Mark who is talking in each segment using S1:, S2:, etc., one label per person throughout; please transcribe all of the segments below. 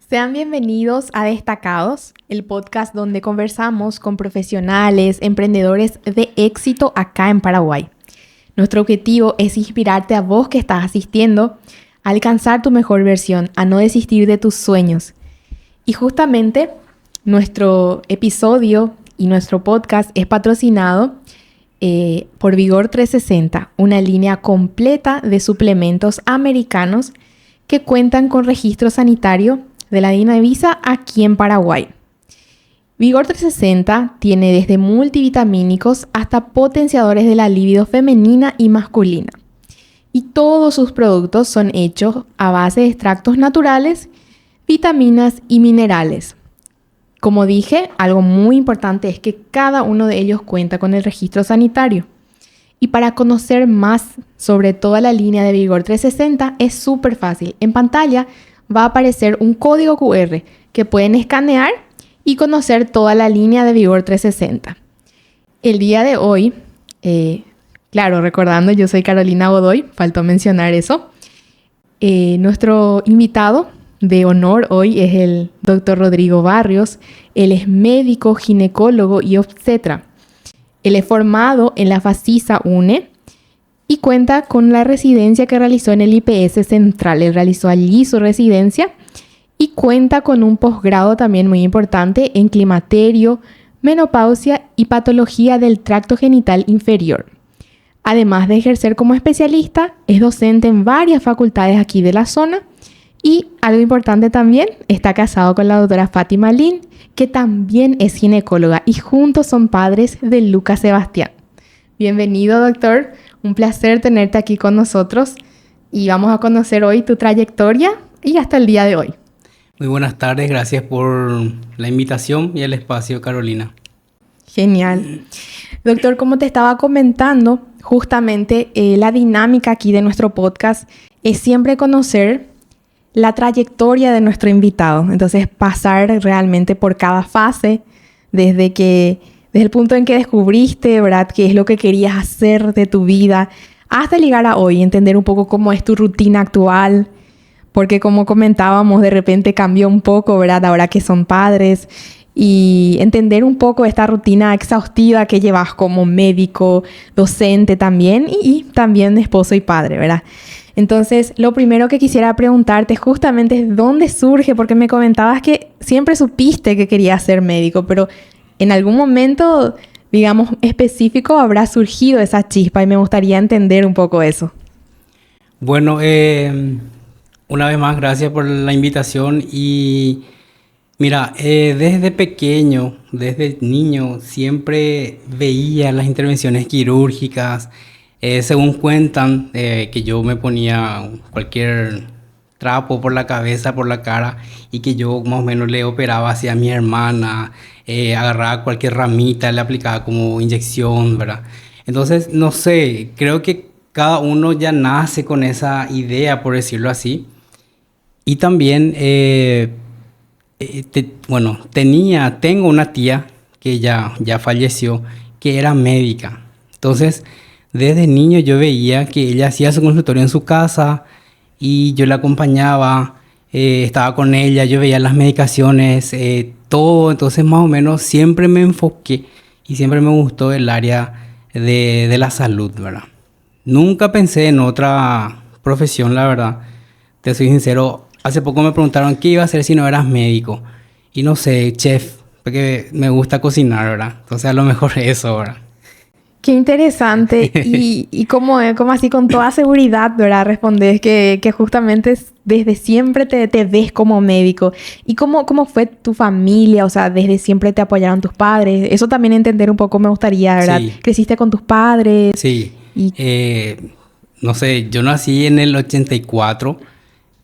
S1: Sean bienvenidos a Destacados, el podcast donde conversamos con profesionales, emprendedores de éxito acá en Paraguay. Nuestro objetivo es inspirarte a vos que estás asistiendo a alcanzar tu mejor versión, a no desistir de tus sueños. Y justamente nuestro episodio y nuestro podcast es patrocinado por Vigor 360, una línea completa de suplementos americanos que cuentan con registro sanitario de la Dinavisa aquí en Paraguay. Vigor 360 tiene desde multivitamínicos hasta potenciadores de la libido femenina y masculina. Y todos sus productos son hechos a base de extractos naturales, vitaminas y minerales. Como dije, algo muy importante es que cada uno de ellos cuenta con el registro sanitario. Y para conocer más sobre toda la línea de Vigor 360 es súper fácil. En pantalla va a aparecer un código QR que pueden escanear y conocer toda la línea de Vigor 360. El día de hoy, recordando, yo soy Carolina Godoy, faltó mencionar eso. Nuestro invitado de honor hoy es el Dr. Rodrigo Barrios. Él es médico, ginecólogo y obstetra. Él es formado en la FACISA UNE y cuenta con la residencia que realizó en el IPS Central. Él realizó allí su residencia y cuenta con un posgrado también muy importante en climaterio, menopausia y patología del tracto genital inferior. Además de ejercer como especialista, es docente en varias facultades aquí de la zona y, algo importante también, está casado con la doctora Fátima Lin, que también es ginecóloga, y juntos son padres de Lucas Sebastián. Bienvenido, doctor. Un placer tenerte aquí con nosotros y vamos a conocer hoy tu trayectoria y hasta el día de hoy.
S2: Muy buenas tardes, gracias por la invitación y el espacio, Carolina.
S1: Genial. Doctor, como te estaba comentando, justamente la dinámica aquí de nuestro podcast es siempre conocer la trayectoria de nuestro invitado. Entonces, pasar realmente por cada fase, desde el punto en que descubriste, ¿verdad?, qué es lo que querías hacer de tu vida, hasta llegar a hoy, entender un poco cómo es tu rutina actual, porque como comentábamos, de repente cambió un poco, ¿verdad?, ahora que son padres, y entender un poco esta rutina exhaustiva que llevas como médico, docente también, y también esposo y padre, ¿verdad? Entonces, lo primero que quisiera preguntarte justamente es dónde surge, porque me comentabas que siempre supiste que querías ser médico, pero en algún momento, digamos, específico habrá surgido esa chispa y me gustaría entender un poco eso.
S2: Bueno, una vez más, gracias por la invitación y mira, desde pequeño, desde niño, siempre veía las intervenciones quirúrgicas. Según cuentan, que yo me ponía cualquier trapo por la cabeza, por la cara, y que yo más o menos le operaba hacia mi hermana, agarraba cualquier ramita, le aplicaba como inyección, ¿verdad? Entonces, no sé, creo que cada uno ya nace con esa idea, por decirlo así. Y también, tengo una tía que ya falleció, que era médica. Entonces, desde niño yo veía que ella hacía su consultorio en su casa y yo la acompañaba, estaba con ella, yo veía las medicaciones, todo. Entonces más o menos siempre me enfoqué y siempre me gustó el área de la salud, ¿verdad? Nunca pensé en otra profesión, la verdad. Te soy sincero, hace poco me preguntaron qué iba a hacer si no eras médico. Y no sé, chef, porque me gusta cocinar, ¿verdad? Entonces a lo mejor eso, ¿verdad?
S1: Qué interesante y cómo así con toda seguridad, ¿verdad? Respondes que justamente desde siempre te ves como médico. ¿Y cómo fue tu familia? O sea, desde siempre te apoyaron tus padres. Eso también entender un poco me gustaría, ¿verdad?
S2: Sí.
S1: ¿Creciste con tus padres?
S2: Sí. No sé, yo nací en el 84,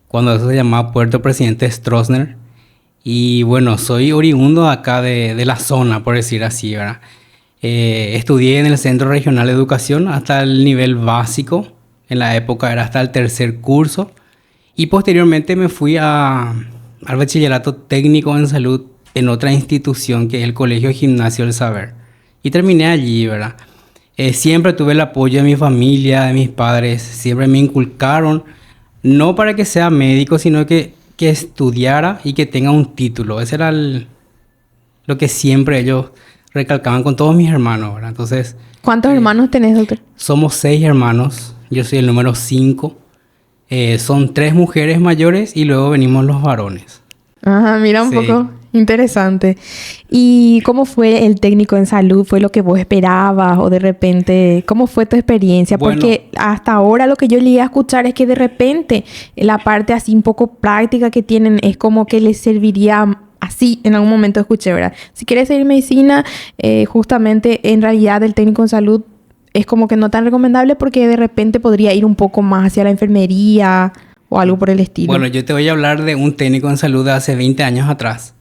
S2: cuando eso se llamaba Puerto Presidente Stroessner. Y bueno, soy oriundo acá de la zona, por decir así, ¿verdad? Estudié en el Centro Regional de Educación hasta el nivel básico. En la época era hasta el tercer curso. Y posteriormente me fui al bachillerato técnico en salud en otra institución que es el Colegio Gimnasio del Saber. Y terminé allí, ¿verdad? Siempre tuve el apoyo de mi familia, de mis padres. Siempre me inculcaron, no para que sea médico, sino que que estudiara y que tenga un título. Ese era lo que siempre ellos recalcaban con todos mis hermanos, ¿verdad? Entonces...
S1: ¿Cuántos hermanos tenés, doctor?
S2: Somos 6 hermanos. Yo soy el número 5. Son 3 mujeres mayores y luego venimos los varones.
S1: Ajá, mira un
S2: Sí.
S1: poco interesante. ¿Y cómo fue el técnico en salud? ¿Fue lo que vos esperabas o de repente, cómo fue tu experiencia?
S2: Bueno.
S1: Porque hasta ahora lo que yo llegué a escuchar es que de repente la parte así un poco práctica que tienen es como que les serviría así, en algún momento escuché, ¿verdad? Si quieres seguir medicina, justamente en realidad el técnico en salud es como que no tan recomendable porque de repente podría ir un poco más hacia la enfermería o algo por el estilo.
S2: Bueno, yo te voy a hablar de un técnico en salud de hace 20 años atrás,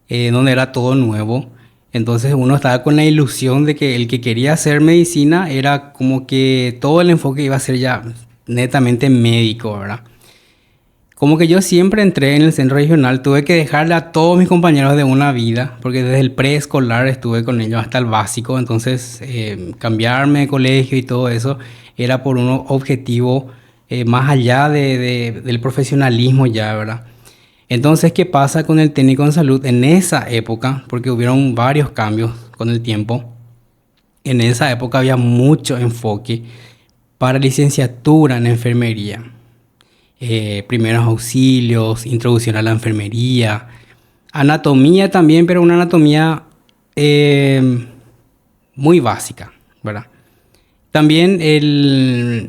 S2: donde era todo nuevo. Entonces uno estaba con la ilusión de que el que quería hacer medicina era como que todo el enfoque iba a ser ya netamente médico, ¿verdad? Como que yo siempre entré en el centro regional, tuve que dejarle a todos mis compañeros de una vida, porque desde el preescolar estuve con ellos hasta el básico, entonces cambiarme de colegio y todo eso era por un objetivo más allá del profesionalismo ya, ¿verdad? Entonces, ¿qué pasa con el técnico en salud en esa época? Porque hubieron varios cambios con el tiempo. En esa época había mucho enfoque para licenciatura en enfermería. Primeros auxilios, introducción a la enfermería, anatomía también, pero una anatomía muy básica, ¿verdad? También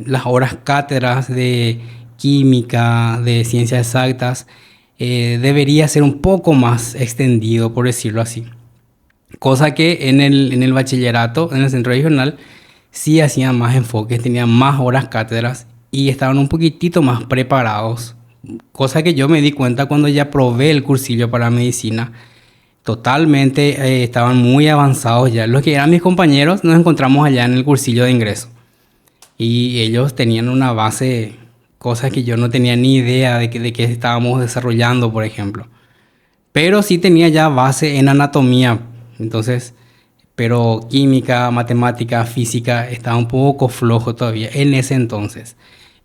S2: las horas cátedras de química, de ciencias exactas, debería ser un poco más extendido, por decirlo así. Cosa que en el bachillerato, en el centro regional, sí hacían más enfoques, tenían más horas cátedras y estaban un poquitito más preparados. Cosa que yo me di cuenta cuando ya probé el cursillo para medicina. Totalmente estaban muy avanzados ya. Los que eran mis compañeros nos encontramos allá en el cursillo de ingreso. Y ellos tenían una base, cosas que yo no tenía ni idea de qué estábamos desarrollando, por ejemplo. Pero sí tenía ya base en anatomía. Entonces, pero química, matemática, física estaba un poco flojo todavía en ese entonces.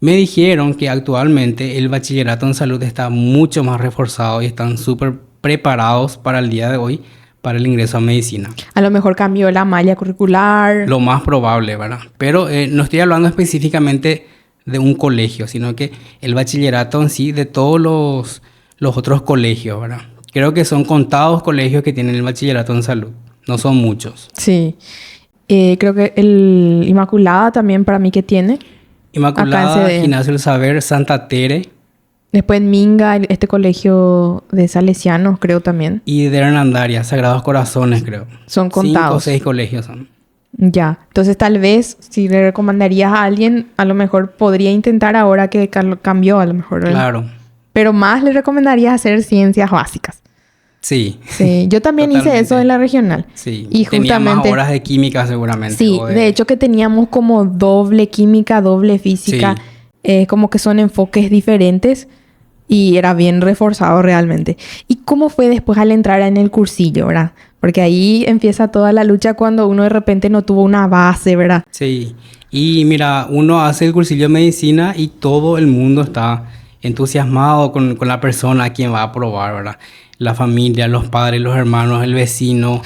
S2: Me dijeron que actualmente el bachillerato en salud está mucho más reforzado y están súper preparados para el día de hoy para el ingreso a medicina.
S1: A lo mejor cambió la malla curricular.
S2: Lo más probable, ¿verdad? Pero no estoy hablando específicamente de un colegio, sino que el bachillerato en sí de todos los otros colegios, ¿verdad? Creo que son contados colegios que tienen el bachillerato en salud. No son muchos.
S1: Sí. Creo que el Inmaculada también para mí que tiene.
S2: Inmaculada, Gimnasio del Saber, Santa Tere.
S1: Después en Minga, este colegio de salesianos, creo también.
S2: Y de Hernandaria, Sagrados Corazones, creo.
S1: Son contados.
S2: 5 o 6 colegios son.
S1: Ya. Entonces, tal vez, si le recomendarías a alguien, a lo mejor podría intentar ahora que cambió, a lo mejor. ¿Verdad?
S2: Claro.
S1: Pero más le recomendarías hacer ciencias básicas.
S2: Sí.
S1: Sí, yo también hice eso en la regional.
S2: Sí.
S1: Y
S2: tenía
S1: justamente
S2: más horas de química seguramente.
S1: Sí, de hecho que teníamos como doble química, doble física.
S2: Sí.
S1: Como que son enfoques diferentes y era bien reforzado realmente. ¿Y cómo fue después al entrar en el cursillo, verdad? Porque ahí empieza toda la lucha cuando uno de repente no tuvo una base, ¿verdad?
S2: Sí. Y mira, uno hace el cursillo de medicina y todo el mundo está entusiasmado con la persona a quien va a aprobar, ¿verdad? La familia, los padres, los hermanos, el vecino,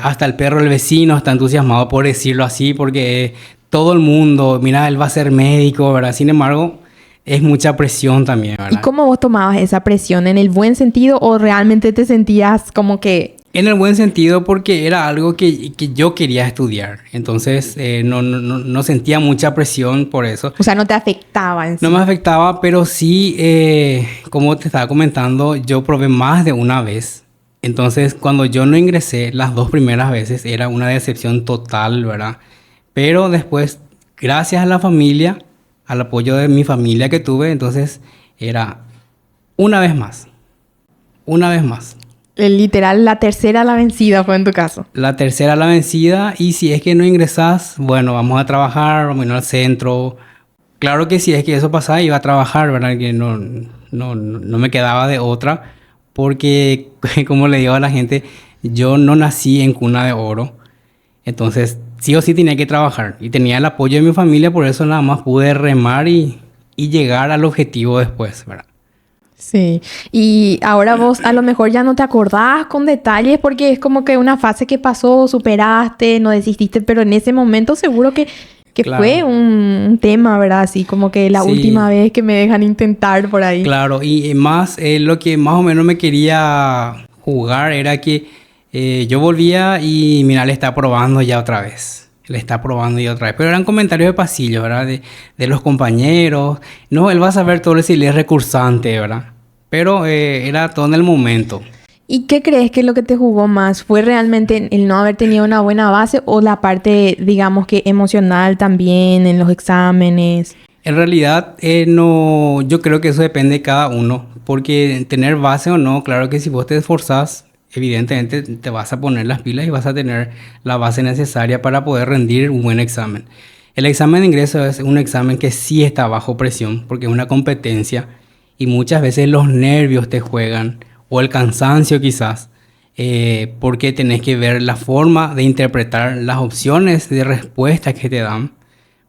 S2: hasta el perro del vecino está entusiasmado, por decirlo así, porque todo el mundo, mira, él va a ser médico, ¿verdad? Sin embargo, es mucha presión también, ¿verdad?
S1: ¿Y cómo vos tomabas esa presión? ¿En el buen sentido o realmente te sentías como que...?
S2: En el buen sentido, porque era algo que yo quería estudiar. Entonces, no sentía mucha presión por eso.
S1: O sea, no te afectaba en sí.
S2: No me afectaba, pero sí, como te estaba comentando, yo probé más de una vez. Entonces, cuando yo no ingresé las 2 primeras veces, era una decepción total, ¿verdad? Pero después, gracias a la familia, al apoyo de mi familia que tuve, entonces era una vez más. Una vez más.
S1: Literal, la tercera la vencida fue en tu caso.
S2: La tercera la vencida, y si es que no ingresás, bueno, vamos a trabajar, vamos a ir al centro. Claro que si es que eso pasaba, iba a trabajar, ¿verdad? Que no me quedaba de otra, porque, como le digo a la gente, yo no nací en cuna de oro. Entonces, sí o sí tenía que trabajar. Y tenía el apoyo de mi familia, por eso nada más pude remar y llegar al objetivo después, ¿verdad?
S1: Sí, y ahora vos a lo mejor ya no te acordás con detalles porque es como que una fase que pasó, superaste, no desististe, pero en ese momento seguro que fue
S2: Claro.
S1: un tema, ¿verdad? Así como que la última
S2: Sí,
S1: vez que me dejan intentar por ahí.
S2: claro. Y más, lo que más o menos me quería jugar era que yo volvía y mira, le está probando ya otra vez. Le está probando ya otra vez. Pero eran comentarios de pasillo, ¿verdad? De los compañeros. No, él va a saber todo si él es recursante, ¿verdad? Pero era todo en el momento.
S1: ¿Y qué crees que es lo que te jugó más? ¿Fue realmente el no haber tenido una buena base o la parte, digamos que emocional también en los exámenes?
S2: En realidad, no, yo creo que eso depende de cada uno, porque tener base o no, claro que si vos te esforzás, evidentemente te vas a poner las pilas y vas a tener la base necesaria para poder rendir un buen examen. El examen de ingreso es un examen que sí está bajo presión, porque es una competencia y muchas veces los nervios te juegan, o el cansancio quizás, porque tenés que ver la forma de interpretar las opciones de respuesta que te dan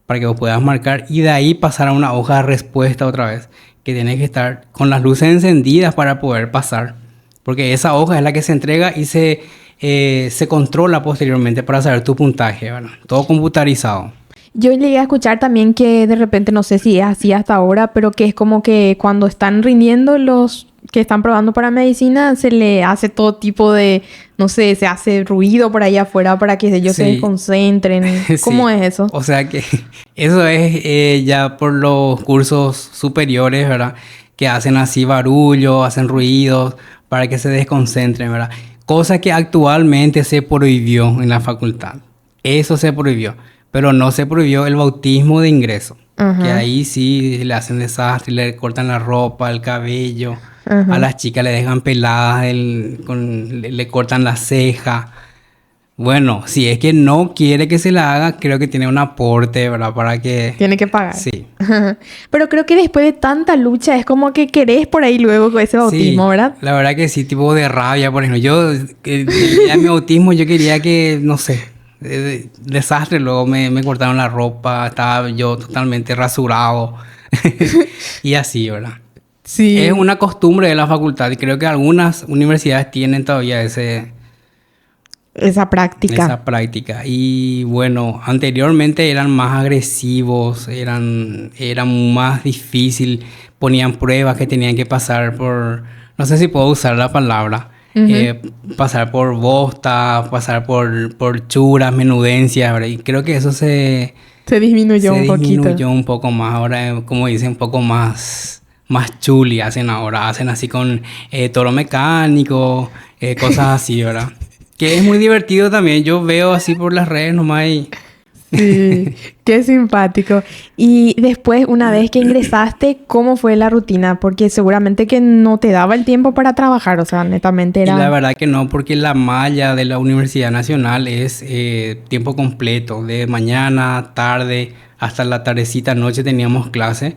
S2: para que vos puedas marcar y de ahí pasar a una hoja de respuesta otra vez, que tienes que estar con las luces encendidas para poder pasar, porque esa hoja es la que se entrega y se controla posteriormente para saber tu puntaje, ¿verdad? Todo computarizado.
S1: Yo llegué a escuchar también que de repente, no sé si es así hasta ahora, pero que es como que cuando están rindiendo los que están probando para medicina, se le hace todo tipo de, no sé, se hace ruido por ahí afuera para que ellos se
S2: Sí,
S1: desconcentren. ¿Cómo
S2: sí.
S1: es eso?
S2: O sea que eso es ya por los cursos superiores, ¿verdad? Que hacen así barullo, hacen ruidos para que se desconcentren, ¿verdad? Cosa que actualmente se prohibió en la facultad. Eso se prohibió, pero no se prohibió el bautismo de ingreso. Que
S1: Ajá,
S2: ahí sí le hacen desastre, le cortan la ropa, el cabello. A
S1: ajá.
S2: las chicas le dejan peladas, le cortan la ceja. Bueno, si es que no quiere que se la haga, creo que tiene un aporte, ¿verdad? Para que...
S1: Tiene que pagar.
S2: Sí,
S1: Pero creo que después de tanta lucha es como que querés por ahí luego con ese bautismo,
S2: sí,
S1: ¿verdad?
S2: la verdad que sí, tipo de rabia, por ejemplo. Yo, el día de mi autismo, yo quería que, no sé, desastre. Luego me cortaron la ropa, estaba yo totalmente rasurado y así, ¿verdad? Es
S1: Sí,
S2: una costumbre de la facultad y creo que algunas universidades tienen todavía
S1: esa práctica.
S2: esa práctica. Y bueno, anteriormente eran más agresivos, eran más difícil, ponían pruebas que tenían que pasar por, no sé si puedo usar la palabra,
S1: Ujú.
S2: pasar por bosta, pasar por churas, menudencias, ¿verdad? Y creo que eso
S1: Se disminuyó
S2: se
S1: un poquito.
S2: disminuyó un poco más. Ahora, como dicen, un poco más chuli hacen ahora. Hacen así con toro mecánico, cosas así, ¿verdad? Que es muy divertido también. Yo veo así por las redes nomás y...
S1: Sí, qué simpático. Y después, una vez que ingresaste, ¿cómo fue la rutina? Porque seguramente que no te daba el tiempo para trabajar, o sea, netamente
S2: Y la
S1: era...
S2: verdad que no, porque la malla de la Universidad Nacional es tiempo completo. De mañana, tarde, hasta la tardecita, noche teníamos clase.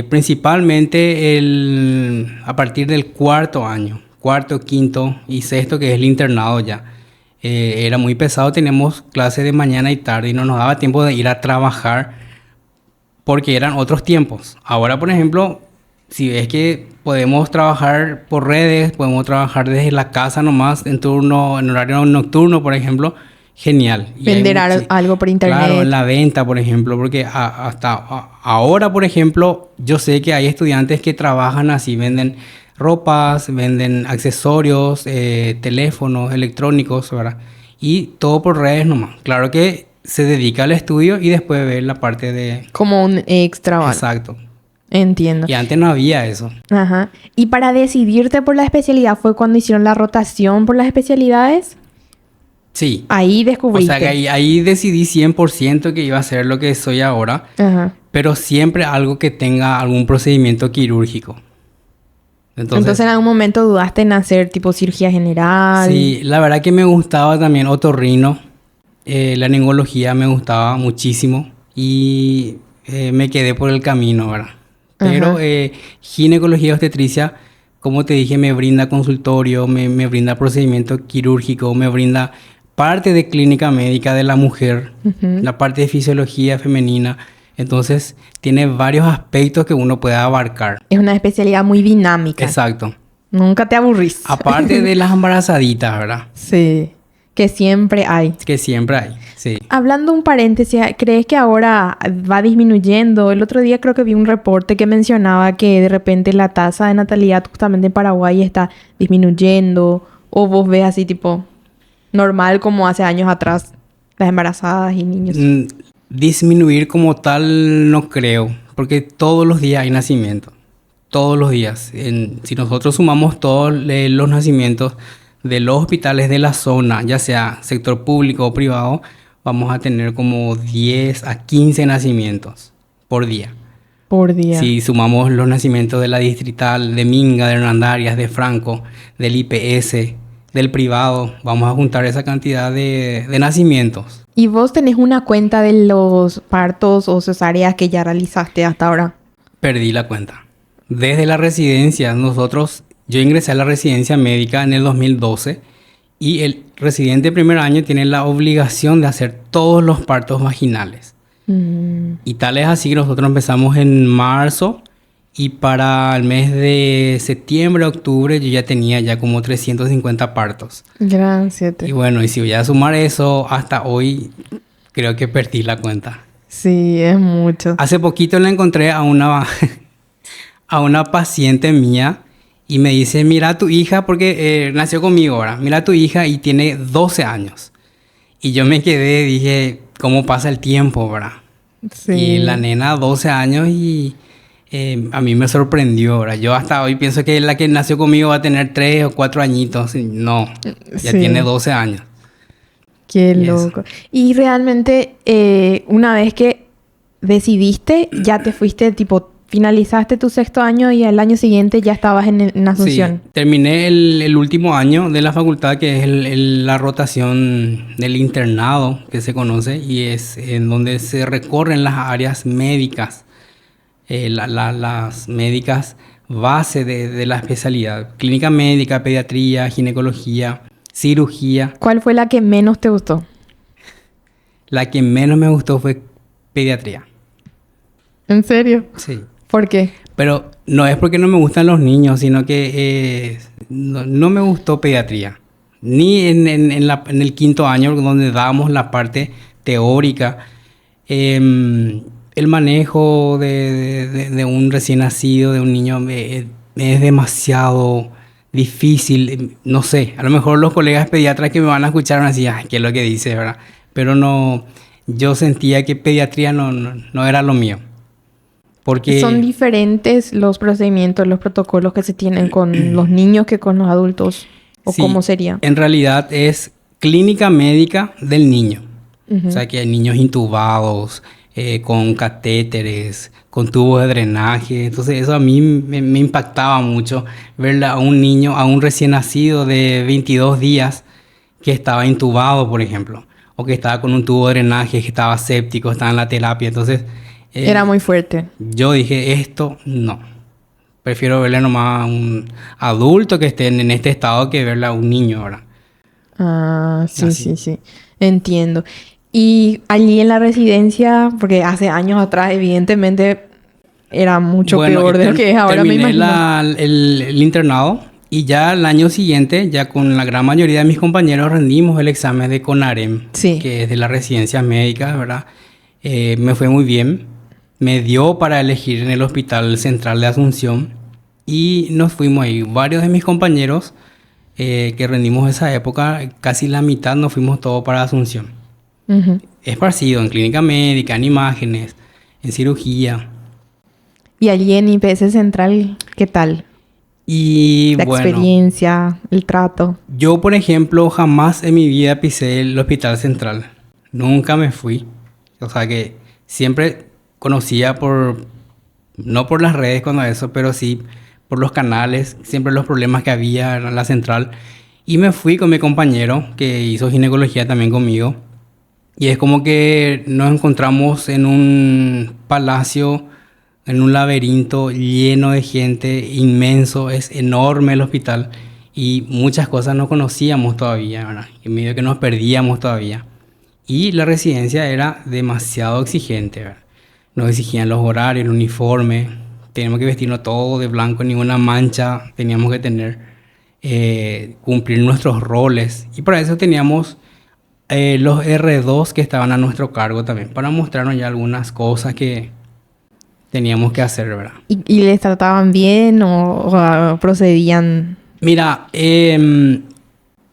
S2: Principalmente a partir del cuarto año, cuarto, quinto y sexto, que es el internado ya. Era muy pesado, teníamos clases de mañana y tarde y no nos daba tiempo de ir a trabajar porque eran otros tiempos. Ahora, por ejemplo, si ves que podemos trabajar por redes, podemos trabajar desde la casa nomás, en turno, en horario nocturno, por ejemplo, genial. Y hay
S1: Vender algo por
S2: claro, en
S1: internet.
S2: la venta, por ejemplo, porque ahora, por ejemplo, yo sé que hay estudiantes que trabajan así, venden ropas, venden accesorios, teléfonos electrónicos, ¿verdad? Y todo por redes nomás. Claro que se dedica al estudio y después ve la parte de...
S1: Como un extra, ¿vale?
S2: Exacto.
S1: Entiendo.
S2: Y antes no había eso.
S1: Ajá. Y para decidirte por la especialidad, ¿fue cuando hicieron la rotación por las especialidades?
S2: Sí.
S1: Ahí
S2: O sea que
S1: descubriste.
S2: ahí decidí 100% que iba a ser lo que soy ahora,
S1: Ajá.
S2: pero siempre algo que tenga algún procedimiento quirúrgico.
S1: Entonces
S2: Entonces,
S1: en algún momento dudaste en hacer tipo cirugía general.
S2: sí, la verdad que me gustaba también otorrino, la laringología me gustaba muchísimo y me quedé por el camino, ¿verdad? Pero
S1: Ajá.
S2: ginecología y obstetricia, como te dije, me brinda consultorio, me brinda procedimiento quirúrgico, me brinda parte de clínica médica de la mujer,
S1: Ujú.
S2: la parte de fisiología femenina, Entonces, tiene varios aspectos que uno puede abarcar.
S1: Es una especialidad muy dinámica.
S2: Exacto.
S1: Nunca te aburrís.
S2: Aparte de las embarazaditas, ¿verdad?
S1: Sí, que siempre hay.
S2: Que siempre hay, sí.
S1: Hablando un paréntesis, ¿crees que ahora va disminuyendo? El otro día creo que vi un reporte que mencionaba que de repente la tasa de natalidad justamente en Paraguay está disminuyendo. O vos ves así tipo normal como hace años atrás las embarazadas y niños.
S2: Disminuir como tal no creo, porque todos los días hay nacimientos. Todos los días. Si nosotros sumamos todos los nacimientos de los hospitales de la zona, ya sea sector público o privado, vamos a tener como 10 a 15 nacimientos por día.
S1: Por día.
S2: Si sumamos los nacimientos de la distrital, de Minga, de Hernandarias, de Franco, del IPS, del privado, vamos a juntar esa cantidad de nacimientos.
S1: ¿Y vos tenés una cuenta de los partos o cesáreas que ya realizaste hasta ahora?
S2: Perdí la cuenta. Desde la residencia, yo ingresé a la residencia médica en el 2012 y el residente de primer año tiene la obligación de hacer todos los partos vaginales. Y tal es así que nosotros empezamos en marzo y para el mes de septiembre, octubre yo ya tenía ya como 350 partos.
S1: Gracias.
S2: Y bueno, y si voy a sumar eso hasta hoy, creo que perdí la cuenta.
S1: Sí, es mucho.
S2: Hace poquito le encontré a una paciente mía y me dice, mira a tu hija, porque nació conmigo ahora, mira a tu hija y tiene 12 años. Y yo me quedé, dije, ¿cómo pasa el tiempo, verdad?
S1: Sí.
S2: Y la nena 12 años y a mí me sorprendió, ¿verdad? Yo hasta hoy pienso que la que nació conmigo va a tener 3 o 4 añitos. Y no, ya
S1: Sí.
S2: tiene 12 años.
S1: Qué
S2: Y eso.
S1: loco. Y realmente, una vez que decidiste, ya te fuiste, tipo, finalizaste tu sexto año y al año siguiente ya estabas en Asunción.
S2: Sí, terminé el último año de la facultad, que es la rotación del internado, que se conoce, y es en donde se recorren las áreas médicas, las médicas base de la especialidad. Clínica médica, pediatría, ginecología, cirugía.
S1: ¿Cuál fue la que menos te gustó?
S2: La que menos me gustó fue pediatría.
S1: ¿En serio?
S2: Sí.
S1: ¿Por qué?
S2: Pero no es porque no me gustan los niños, sino que no me gustó pediatría. Ni en el quinto año, donde dábamos la parte teórica. El manejo de un recién nacido, de un niño, es demasiado difícil. No sé, a lo mejor los colegas pediatras que me van a escuchar van a decir, ay, ¿qué es lo que dice, verdad? Pero no, yo sentía que pediatría no era lo mío. Porque
S1: ¿Son diferentes los procedimientos, los protocolos que se tienen con los niños que con los adultos? ¿O
S2: sí,
S1: cómo sería?
S2: En realidad es clínica médica del niño.
S1: Ujú.
S2: O sea que hay niños intubados, con catéteres, con tubos de drenaje. Entonces eso a mí me impactaba mucho, ver a un niño, a un recién nacido de 22 días que estaba intubado, por ejemplo. O que estaba con un tubo de drenaje, que estaba séptico, estaba en la terapia. Entonces
S1: Era muy fuerte.
S2: yo dije, esto no. Prefiero verle nomás a un adulto que esté en este estado que verle a un niño ahora.
S1: Ah, sí,
S2: Así.
S1: sí, sí. Entiendo. Y allí en la residencia, porque hace años atrás, evidentemente, era mucho peor de lo que es ahora, me
S2: terminé
S1: imagino.
S2: el internado y ya el año siguiente, ya con la gran mayoría de mis compañeros, rendimos el examen de CONAREM,
S1: Sí.
S2: que es de las residencias médicas, ¿verdad? Me fue muy bien. Me dio para elegir en el Hospital Central de Asunción y nos fuimos ahí. Varios de mis compañeros que rendimos esa época, casi la mitad nos fuimos todos para Asunción.
S1: Ujú.
S2: Esparcido en clínica médica, en imágenes, en cirugía.
S1: Y allí en IPS Central, ¿qué tal?
S2: Y
S1: La
S2: bueno,
S1: experiencia, el trato.
S2: yo por ejemplo jamás en mi vida pisé el Hospital Central. Nunca me fui. O sea que siempre conocía no por las redes cuando eso, pero sí por los canales, siempre los problemas que había en la central. Y me fui con mi compañero que hizo ginecología también conmigo. Y es como que nos encontramos en un palacio, en un laberinto lleno de gente, inmenso, es enorme el hospital. Y muchas cosas no conocíamos todavía, ¿verdad? Y medio que nos perdíamos todavía. Y la residencia era demasiado exigente, ¿verdad? nos exigían los horarios, el uniforme, teníamos que vestirnos todo de blanco, ninguna mancha, teníamos que cumplir nuestros roles. Y para eso teníamos los R2 que estaban a nuestro cargo también, para mostrarnos ya algunas cosas que teníamos que hacer, ¿verdad?
S1: ¿Y les trataban bien o procedían?
S2: Mira, en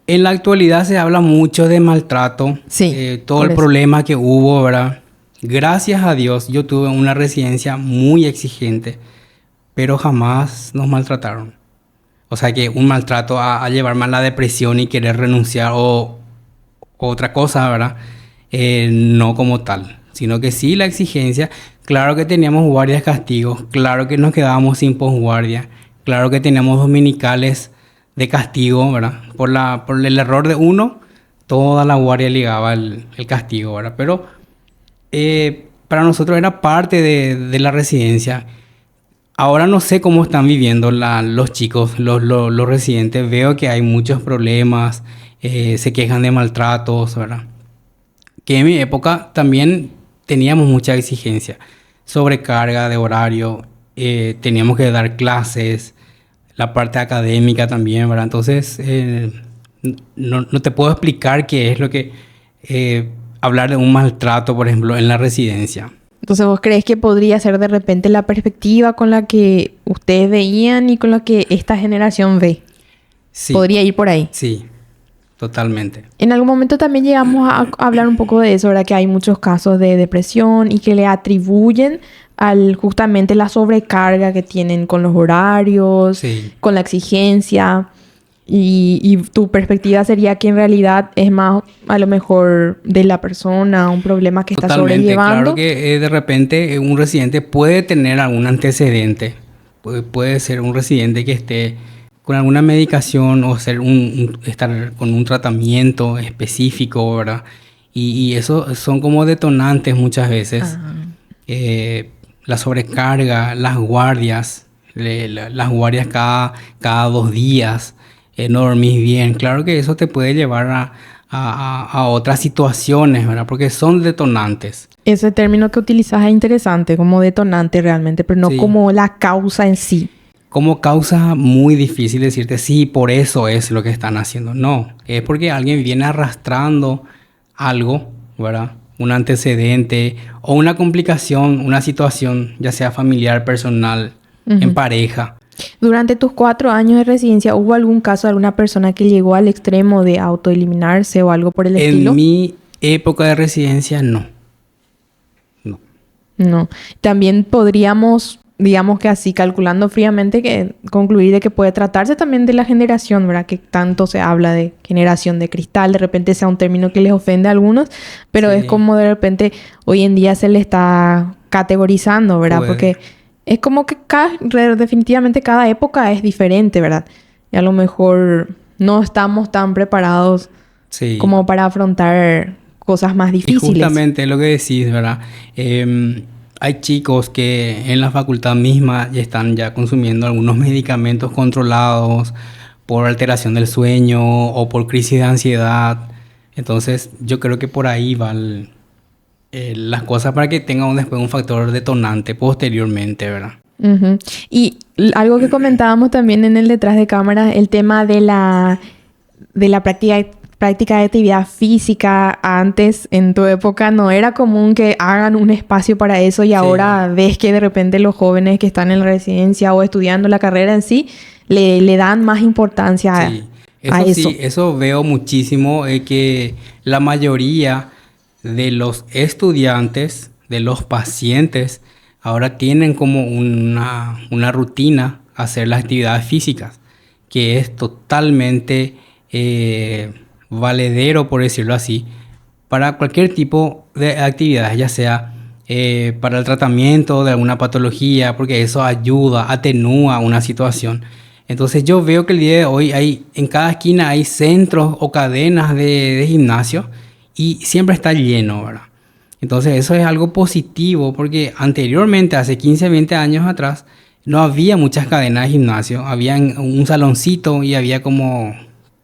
S2: la actualidad se habla mucho de maltrato,
S1: Sí,
S2: todo el problema que hubo, ¿verdad? Gracias a Dios yo tuve una residencia muy exigente, pero jamás nos maltrataron. O sea que un maltrato a llevarme a la depresión y querer renunciar o otra cosa, ¿verdad? No como tal, sino que sí la exigencia. Claro que teníamos guardias castigos, claro que nos quedábamos sin posguardia, claro que teníamos dominicales de castigo, ¿verdad? Por el error de uno, toda la guardia ligaba el castigo, ¿verdad? Pero para nosotros era parte de la residencia. Ahora no sé cómo están viviendo los chicos, los residentes. Veo que hay muchos problemas, se quejan de maltratos, ¿verdad? Que en mi época también teníamos mucha exigencia, sobrecarga de horario, teníamos que dar clases, la parte académica también, ¿verdad? Entonces, no te puedo explicar qué es lo que hablar de un maltrato, por ejemplo, en la residencia.
S1: Entonces, ¿vos crees que podría ser de repente la perspectiva con la que ustedes veían y con la que esta generación ve?
S2: Sí.
S1: ¿Podría ir por ahí?
S2: Sí, totalmente.
S1: En algún momento también llegamos a hablar un poco de eso, ¿verdad? Que hay muchos casos de depresión y que le atribuyen justamente la sobrecarga que tienen con los horarios,
S2: Sí.
S1: con la exigencia. Y tu perspectiva sería que en realidad es más a lo mejor de la persona, un problema que está sobrellevando.
S2: Claro que de repente un residente puede tener algún antecedente. Puede ser un residente que esté con alguna medicación o estar con un tratamiento específico, ¿verdad? Y eso son como detonantes muchas veces. La sobrecarga, las guardias, las guardias cada 2 días. No dormís bien, claro que eso te puede llevar a otras situaciones, ¿verdad? Porque son detonantes.
S1: Ese término que utilizas es interesante, como detonante realmente, pero no
S2: Sí.
S1: como la causa en sí.
S2: Como causa muy difícil decirte, sí, por eso es lo que están haciendo. No, es porque alguien viene arrastrando algo, ¿verdad? Un antecedente o una complicación, una situación, ya sea familiar, personal, en pareja.
S1: Durante tus 4 años de residencia, ¿hubo algún caso de alguna persona que llegó al extremo de autoeliminarse o algo por el estilo?
S2: En mi época de residencia, no.
S1: No. También podríamos, digamos que así, calculando fríamente, que concluir de que puede tratarse también de la generación, ¿verdad? Que tanto se habla de generación de cristal, de repente sea un término que les ofende a algunos, pero
S2: Sí.
S1: es como de repente hoy en día se le está categorizando, ¿verdad?
S2: Puede.
S1: Porque es como que definitivamente cada época es diferente, ¿verdad? Y a lo mejor no estamos tan preparados
S2: Sí.
S1: como para afrontar cosas más
S2: Y
S1: difíciles.
S2: justamente lo que decís, ¿verdad? Hay chicos que en la facultad misma ya están consumiendo algunos medicamentos controlados por alteración del sueño o por crisis de ansiedad. Entonces, yo creo que por ahí van las cosas para que tengan después un factor detonante posteriormente, ¿verdad?
S1: Ujú. Y algo que comentábamos también en el detrás de cámara, el tema de la práctica de actividad física. Antes, en tu época, no era común que hagan un espacio para eso y ahora ves que de repente los jóvenes que están en la residencia o estudiando la carrera en sí, le dan más importancia a eso.
S2: Sí, eso veo muchísimo, que la mayoría de los estudiantes, de los pacientes, ahora tienen como una rutina hacer las actividades físicas, que es totalmente valedero, por decirlo así, para cualquier tipo de actividades, ya sea para el tratamiento de alguna patología, porque eso ayuda, atenúa una situación. Entonces yo veo que el día de hoy en cada esquina hay centros o cadenas de gimnasio y siempre está lleno, ¿verdad? Entonces eso es algo positivo porque anteriormente, hace 15, 20 años atrás, no había muchas cadenas de gimnasio. Había un saloncito y había como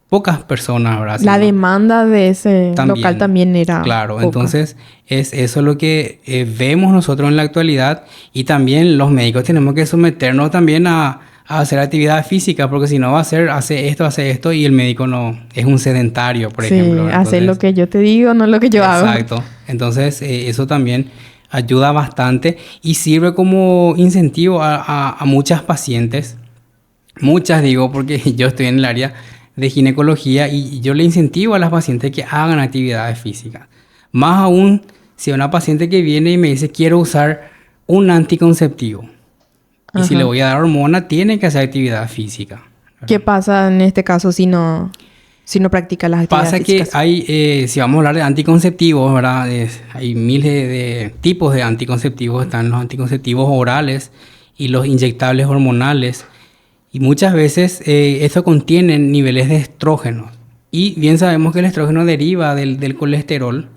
S2: pocas personas, ¿verdad?
S1: La demanda de ese local también era
S2: claro,
S1: poca.
S2: entonces es eso lo que vemos nosotros en la actualidad, y también los médicos tenemos que someternos también a hacer actividad física, porque si no va a hacer, hace esto, y el médico no, es un sedentario, por ejemplo.
S1: Sí, hacer lo que yo te digo, no lo que yo hago.
S2: Exacto. Entonces, eso también ayuda bastante y sirve como incentivo a muchas pacientes. Muchas digo porque yo estoy en el área de ginecología y yo le incentivo a las pacientes que hagan actividades físicas. Más aún si una paciente que viene y me dice quiero usar un anticonceptivo. Y si le voy a dar hormona, tiene que hacer actividad física.
S1: ¿Qué pasa en este caso si no practica las actividades físicas?
S2: Pasa que hay, si vamos a hablar de anticonceptivos, ¿verdad? Hay miles de tipos de anticonceptivos. Están los anticonceptivos orales y los inyectables hormonales. Y muchas veces eso contiene niveles de estrógenos. Y bien sabemos que el estrógeno deriva del colesterol.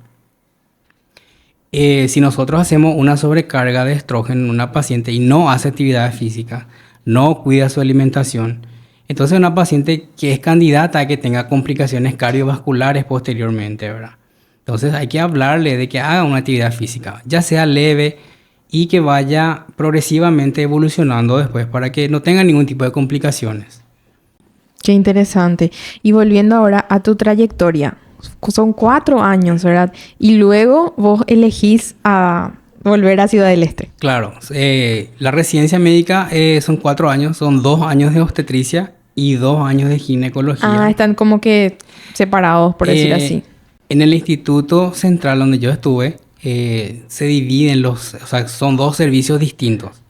S2: Si nosotros hacemos una sobrecarga de estrógeno en una paciente y no hace actividad física, no cuida su alimentación, entonces una paciente que es candidata a que tenga complicaciones cardiovasculares posteriormente, ¿verdad? Entonces hay que hablarle de que haga una actividad física, ya sea leve y que vaya progresivamente evolucionando después para que no tenga ningún tipo de complicaciones.
S1: Qué interesante. Y volviendo ahora a tu trayectoria. Son 4 años, ¿verdad? Y luego vos elegís a volver a Ciudad del Este.
S2: Claro. La residencia médica son 4 años. Son 2 años de obstetricia y 2 años de ginecología.
S1: Ah, están como que separados, por decir así.
S2: En el Instituto Central donde yo estuve, se dividen o sea, son 2 servicios distintos.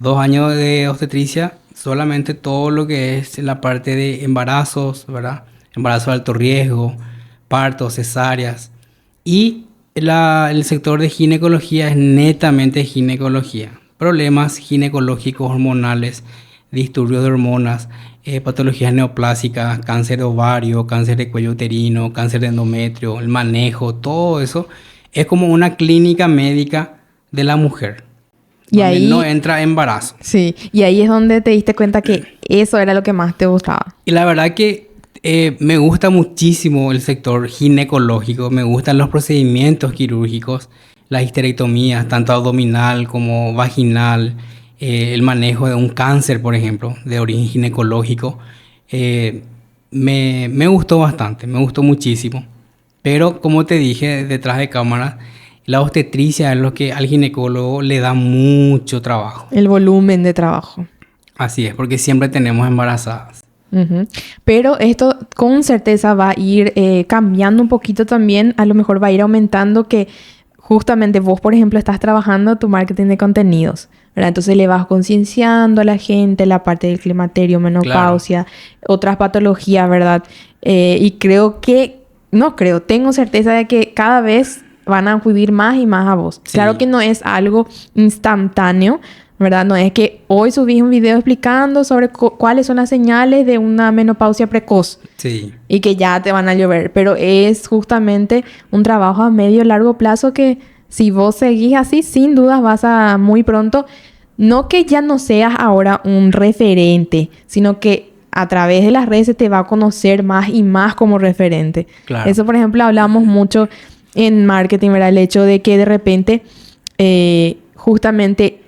S2: 2 años de obstetricia, solamente todo lo que es la parte de embarazos, ¿verdad? Embarazo de alto riesgo, partos, cesáreas. Y el sector de ginecología es netamente ginecología. Problemas ginecológicos, hormonales, disturbios de hormonas, patologías neoplásicas, cáncer de ovario, cáncer de cuello uterino, cáncer de endometrio, el manejo, todo eso es como una clínica médica de la mujer.
S1: Y ahí
S2: no entra embarazo.
S1: Sí, y ahí es donde te diste cuenta que eso era lo que más te gustaba.
S2: Y la verdad que me gusta muchísimo el sector ginecológico, me gustan los procedimientos quirúrgicos, las histerectomías, tanto abdominal como vaginal, el manejo de un cáncer, por ejemplo, de origen ginecológico. Me gustó bastante, me gustó muchísimo. Pero como te dije detrás de cámara, la obstetricia es lo que al ginecólogo le da mucho trabajo.
S1: El volumen de trabajo.
S2: Así es, porque siempre tenemos embarazadas.
S1: Pero esto con certeza va a ir cambiando un poquito también. A lo mejor va a ir aumentando que justamente vos, por ejemplo, estás trabajando tu marketing de contenidos, ¿verdad? Entonces le vas concienciando a la gente la parte del climaterio, menopausia, otras patologías, ¿verdad? Y tengo certeza de que cada vez van a acudir más y más a vos. Sí. Claro que no es algo instantáneo, ¿verdad? No es que hoy subís un video explicando sobre cuáles son las señales de una menopausia precoz.
S2: Sí.
S1: Y que ya te van a llover. Pero es justamente un trabajo a medio largo plazo que si vos seguís así, sin dudas vas a muy pronto, no que ya no seas ahora un referente, sino que a través de las redes se te va a conocer más y más como referente.
S2: Claro.
S1: Eso, por ejemplo, hablamos mucho en marketing, ¿verdad? El hecho de que de repente justamente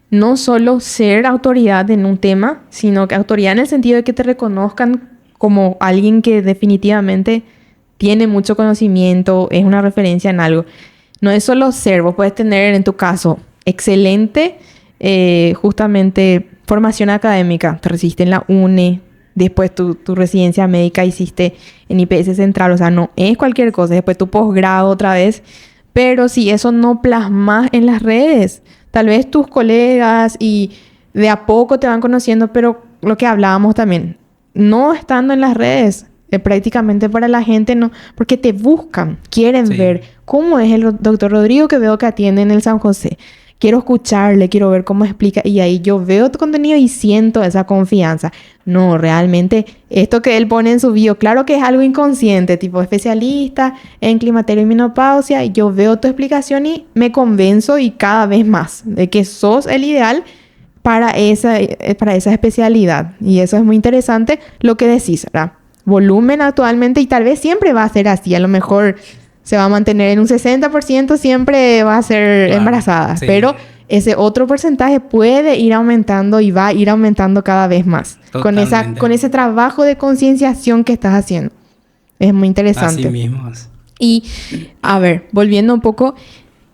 S1: no solo ser autoridad en un tema, sino que autoridad en el sentido de que te reconozcan como alguien que definitivamente tiene mucho conocimiento, es una referencia en algo. No es solo ser, vos puedes tener en tu caso excelente justamente formación académica. Te recibiste en la UNE, después tu residencia médica hiciste en IPS Central, o sea, no es cualquier cosa. Después tu posgrado otra vez. Pero si eso no plasmas en las redes, tal vez tus colegas y de a poco te van conociendo, pero lo que hablábamos también, no estando en las redes, prácticamente para la gente no, porque te buscan, quieren ver cómo es el doctor Rodrigo que veo que atiende en el San José. Quiero escucharle, quiero ver cómo explica y ahí yo veo tu contenido y siento esa confianza. No, realmente esto que él pone en su bio, claro que es algo inconsciente, tipo especialista en climaterio y menopausia, y yo veo tu explicación y me convenzo y cada vez más de que sos el ideal para esa especialidad. Y eso es muy interesante lo que decís, ¿verdad? volumen actualmente y tal vez siempre va a ser así. A lo mejor se va a mantener en un 60%, siempre va a ser
S2: Claro,
S1: embarazada.
S2: sí.
S1: Pero ese otro porcentaje puede ir aumentando y va a ir aumentando cada vez más.
S2: Totalmente.
S1: Con ese trabajo de concienciación que estás haciendo. Es muy interesante.
S2: Así mismo es.
S1: Y, a ver, volviendo un poco,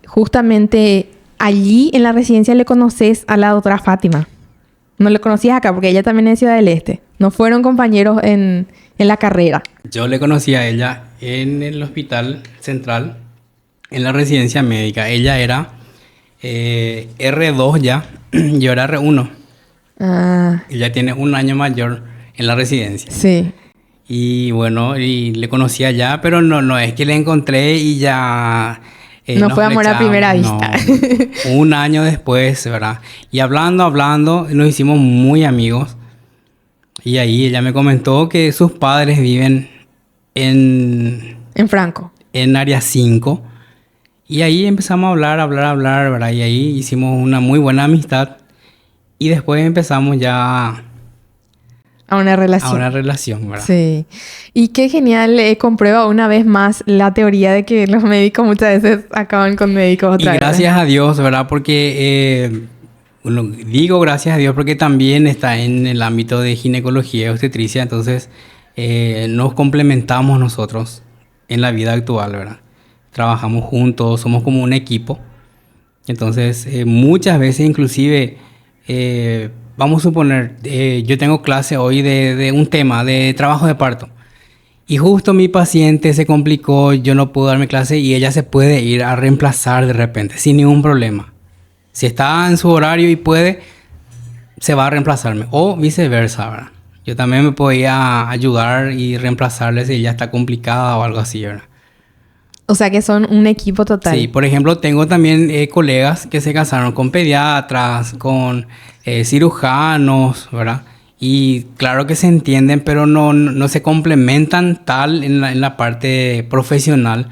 S1: justamente allí en la residencia le conoces a la doctora Fátima. No le conocías acá porque ella también es de Ciudad del Este. No fueron compañeros en la carrera.
S2: Yo le conocí a ella en el hospital central, en la residencia médica. Ella era R2 ya, yo era R1.
S1: Ah,
S2: Ella tiene un año mayor en la residencia.
S1: sí.
S2: Y bueno, y le conocí allá, pero no es que le encontré y ya...
S1: No
S2: nos
S1: fue amor a
S2: flechamos,
S1: primera
S2: no.
S1: vista.
S2: Un año después, ¿verdad? Y hablando, nos hicimos muy amigos. Y ahí ella me comentó que sus padres viven en
S1: En Franco.
S2: área 5. Y ahí empezamos a hablar, ¿verdad? Y ahí hicimos una muy buena amistad. Y después empezamos ya
S1: A una
S2: a
S1: relación.
S2: una relación, ¿verdad?
S1: Sí. Y qué genial, comprueba una vez más la teoría de que los médicos muchas veces acaban con médicos
S2: Y
S1: otra vez.
S2: gracias a Dios, ¿verdad? Porque, bueno, digo gracias a Dios porque también está en el ámbito de ginecología y obstetricia. Entonces, nos complementamos nosotros en la vida actual, ¿verdad? Trabajamos juntos, somos como un equipo. Entonces, muchas veces inclusive, vamos a suponer, yo tengo clase hoy de un tema de trabajo de parto. Y justo mi paciente se complicó, yo no puedo darme clase y ella se puede ir a reemplazar de repente, sin ningún problema. Si está en su horario y puede, se va a reemplazarme. O viceversa, ¿verdad? Yo también me podía ayudar y reemplazarle si ella está complicada o algo así, ¿verdad?
S1: O sea que son un equipo total.
S2: Sí, por ejemplo, tengo también colegas que se casaron con pediatras, con cirujanos, ¿verdad? Y claro que se entienden, pero no se complementan tal en la parte profesional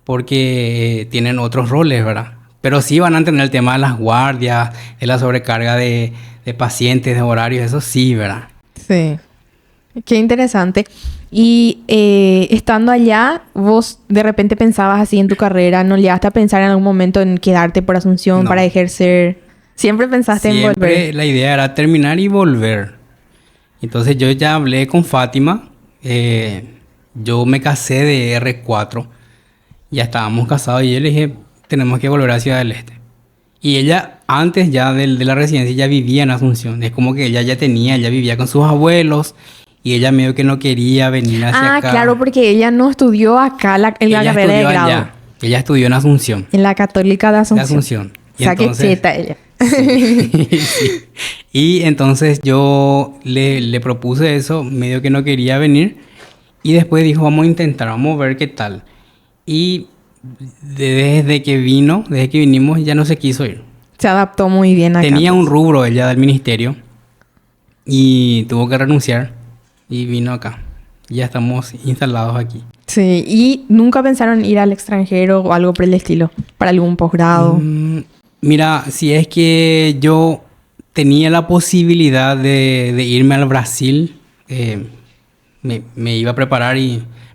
S2: porque tienen otros roles, ¿verdad? Pero sí van a entender el tema de las guardias, de la sobrecarga de pacientes, de horarios, eso sí, ¿verdad?
S1: Sí. Qué interesante. Y estando allá, vos de repente pensabas así en tu carrera, ¿no llegaste a pensar en algún momento en quedarte por Asunción
S2: No.
S1: para ejercer? ¿Siempre pensaste en volver?
S2: Siempre la idea era terminar y volver. Entonces yo ya hablé con Fátima. Yo me casé de R4. Ya estábamos casados y yo le dije, tenemos que volver a Ciudad del Este. Y ella, antes ya de la residencia, ya vivía en Asunción. Es como que ella ya vivía con sus abuelos. Y ella medio que no quería venir hacia acá.
S1: Claro, porque ella no estudió acá en la
S2: Ella
S1: carrera de
S2: estudió
S1: grado.
S2: allá. Ella estudió en Asunción.
S1: En la Católica de
S2: De
S1: Asunción.
S2: Asunción.
S1: O sea, que cheta ella.
S2: Sí. Y entonces yo le propuse eso, medio que no quería venir. Y después dijo, vamos a intentar, vamos a ver qué tal. Y desde que vinimos, ya no se quiso ir.
S1: Se adaptó muy bien acá.
S2: Tenía un rubro ella del ministerio y tuvo que renunciar y vino acá. Ya estamos instalados aquí.
S1: Sí, y nunca pensaron ir al extranjero o algo por el estilo, para algún posgrado.
S2: Mira, si es que yo tenía la posibilidad de irme al Brasil, me iba a preparar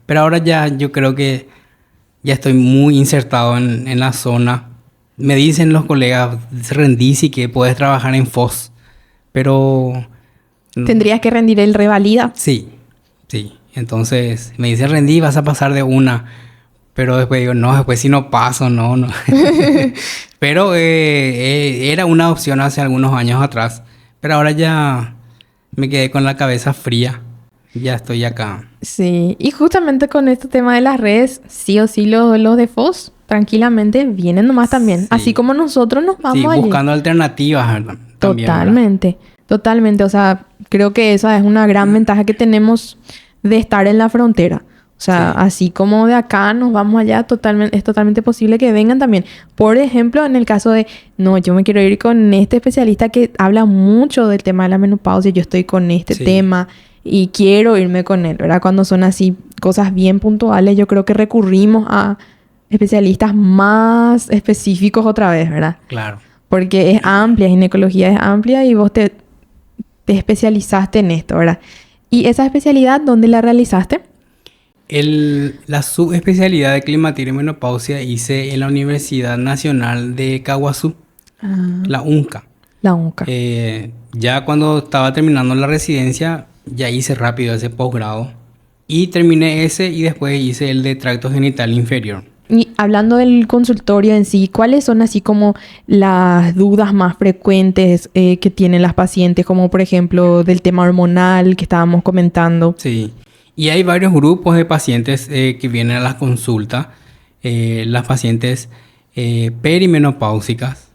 S2: pero ahora ya yo creo que ya estoy muy insertado en la zona. Me dicen los colegas, rendí sí que puedes trabajar en FOS, pero...
S1: Tendrías que rendir el revalida.
S2: Sí. Entonces me dice rendí, vas a pasar de una. Pero después digo, no, después si no paso, no. Pero era una opción hace algunos años atrás. Pero ahora ya me quedé con la cabeza fría. Ya estoy acá.
S1: Sí, y justamente con este tema de las redes, sí o sí los de FOS tranquilamente vienen nomás también.
S2: Sí.
S1: Así como nosotros nos vamos
S2: Sí,
S1: allí.
S2: buscando alternativas, ¿verdad? También,
S1: Totalmente, totalmente. O sea, creo que esa es una gran ventaja que tenemos de estar en la frontera. O sea,
S2: Sí.
S1: así como de acá nos vamos allá, es totalmente posible que vengan también. Por ejemplo, en el caso de, no, yo me quiero ir con este especialista que habla mucho del tema de la menopausia, yo estoy con este
S2: Sí.
S1: tema y quiero irme con él, ¿verdad? Cuando son así cosas bien puntuales, yo creo que recurrimos a especialistas más específicos otra vez, ¿verdad?
S2: Claro.
S1: Porque es amplia, ginecología es amplia y vos te especializaste en esto, ¿verdad? ¿Y esa especialidad dónde la realizaste?
S2: La subespecialidad de climaterio y menopausia hice en la Universidad Nacional de Caguazú, la UNCA.
S1: La UNCA.
S2: Ya cuando estaba terminando la residencia, ya hice rápido ese posgrado. Y terminé ese y después hice el de tracto genital inferior.
S1: Y hablando del consultorio en sí, ¿cuáles son así como las dudas más frecuentes que tienen las pacientes? Como por ejemplo del tema hormonal que estábamos comentando.
S2: Sí. Y hay varios grupos de pacientes que vienen a las consultas. Las pacientes perimenopáusicas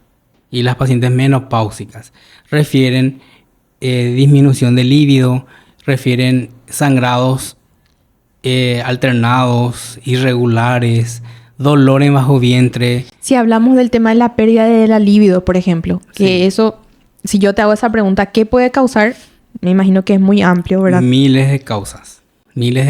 S2: y las pacientes menopáusicas. Refieren disminución de líbido, refieren sangrados alternados, irregulares, dolor en bajo vientre.
S1: Si hablamos del tema de la pérdida de la libido, por ejemplo, que
S2: Sí.
S1: eso, si yo te hago esa pregunta, ¿qué puede causar? Me imagino que es muy amplio, ¿verdad?
S2: Miles de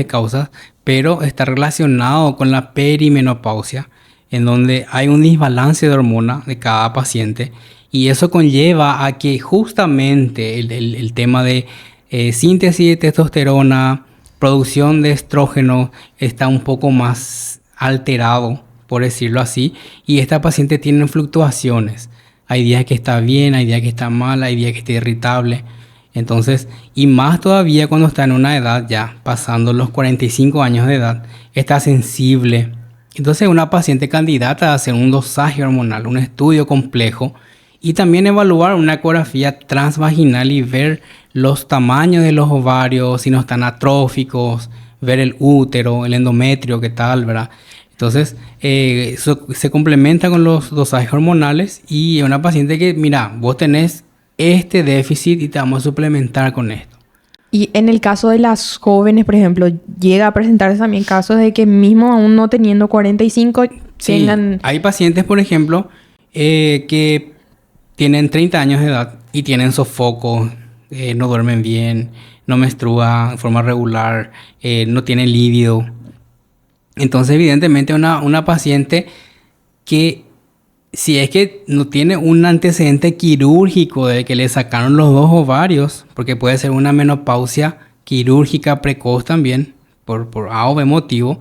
S2: causas, pero está relacionado con la perimenopausia, en donde hay un desbalance de hormona de cada paciente, y eso conlleva a que justamente el tema de síntesis de testosterona, producción de estrógeno está un poco más alterado, por decirlo así, y esta paciente tiene fluctuaciones. Hay días que está bien, hay días que está mal, hay días que está irritable. Entonces, y más todavía cuando está en una edad ya, pasando los 45 años de edad, está sensible. Entonces, una paciente candidata a hacer un dosaje hormonal, un estudio complejo, y también evaluar una ecografía transvaginal y ver los tamaños de los ovarios, si no están atróficos, ver el útero, el endometrio, qué tal, ¿verdad? Entonces, eso se complementa con los dosajes hormonales y una paciente que, mira, vos tenés este déficit y te vamos a suplementar con esto.
S1: Y en el caso de las jóvenes, por ejemplo, llega a presentarse también casos de que mismo aún no teniendo 45
S2: Sí,
S1: tengan...
S2: hay pacientes, por ejemplo, que tienen 30 años de edad y tienen sofocos, no duermen bien, no menstruan de forma regular, no tienen líbido. Entonces, evidentemente, una paciente que, si es que no tiene un antecedente quirúrgico de que le sacaron los 2 ovarios, porque puede ser una menopausia quirúrgica precoz también, por A o B motivo,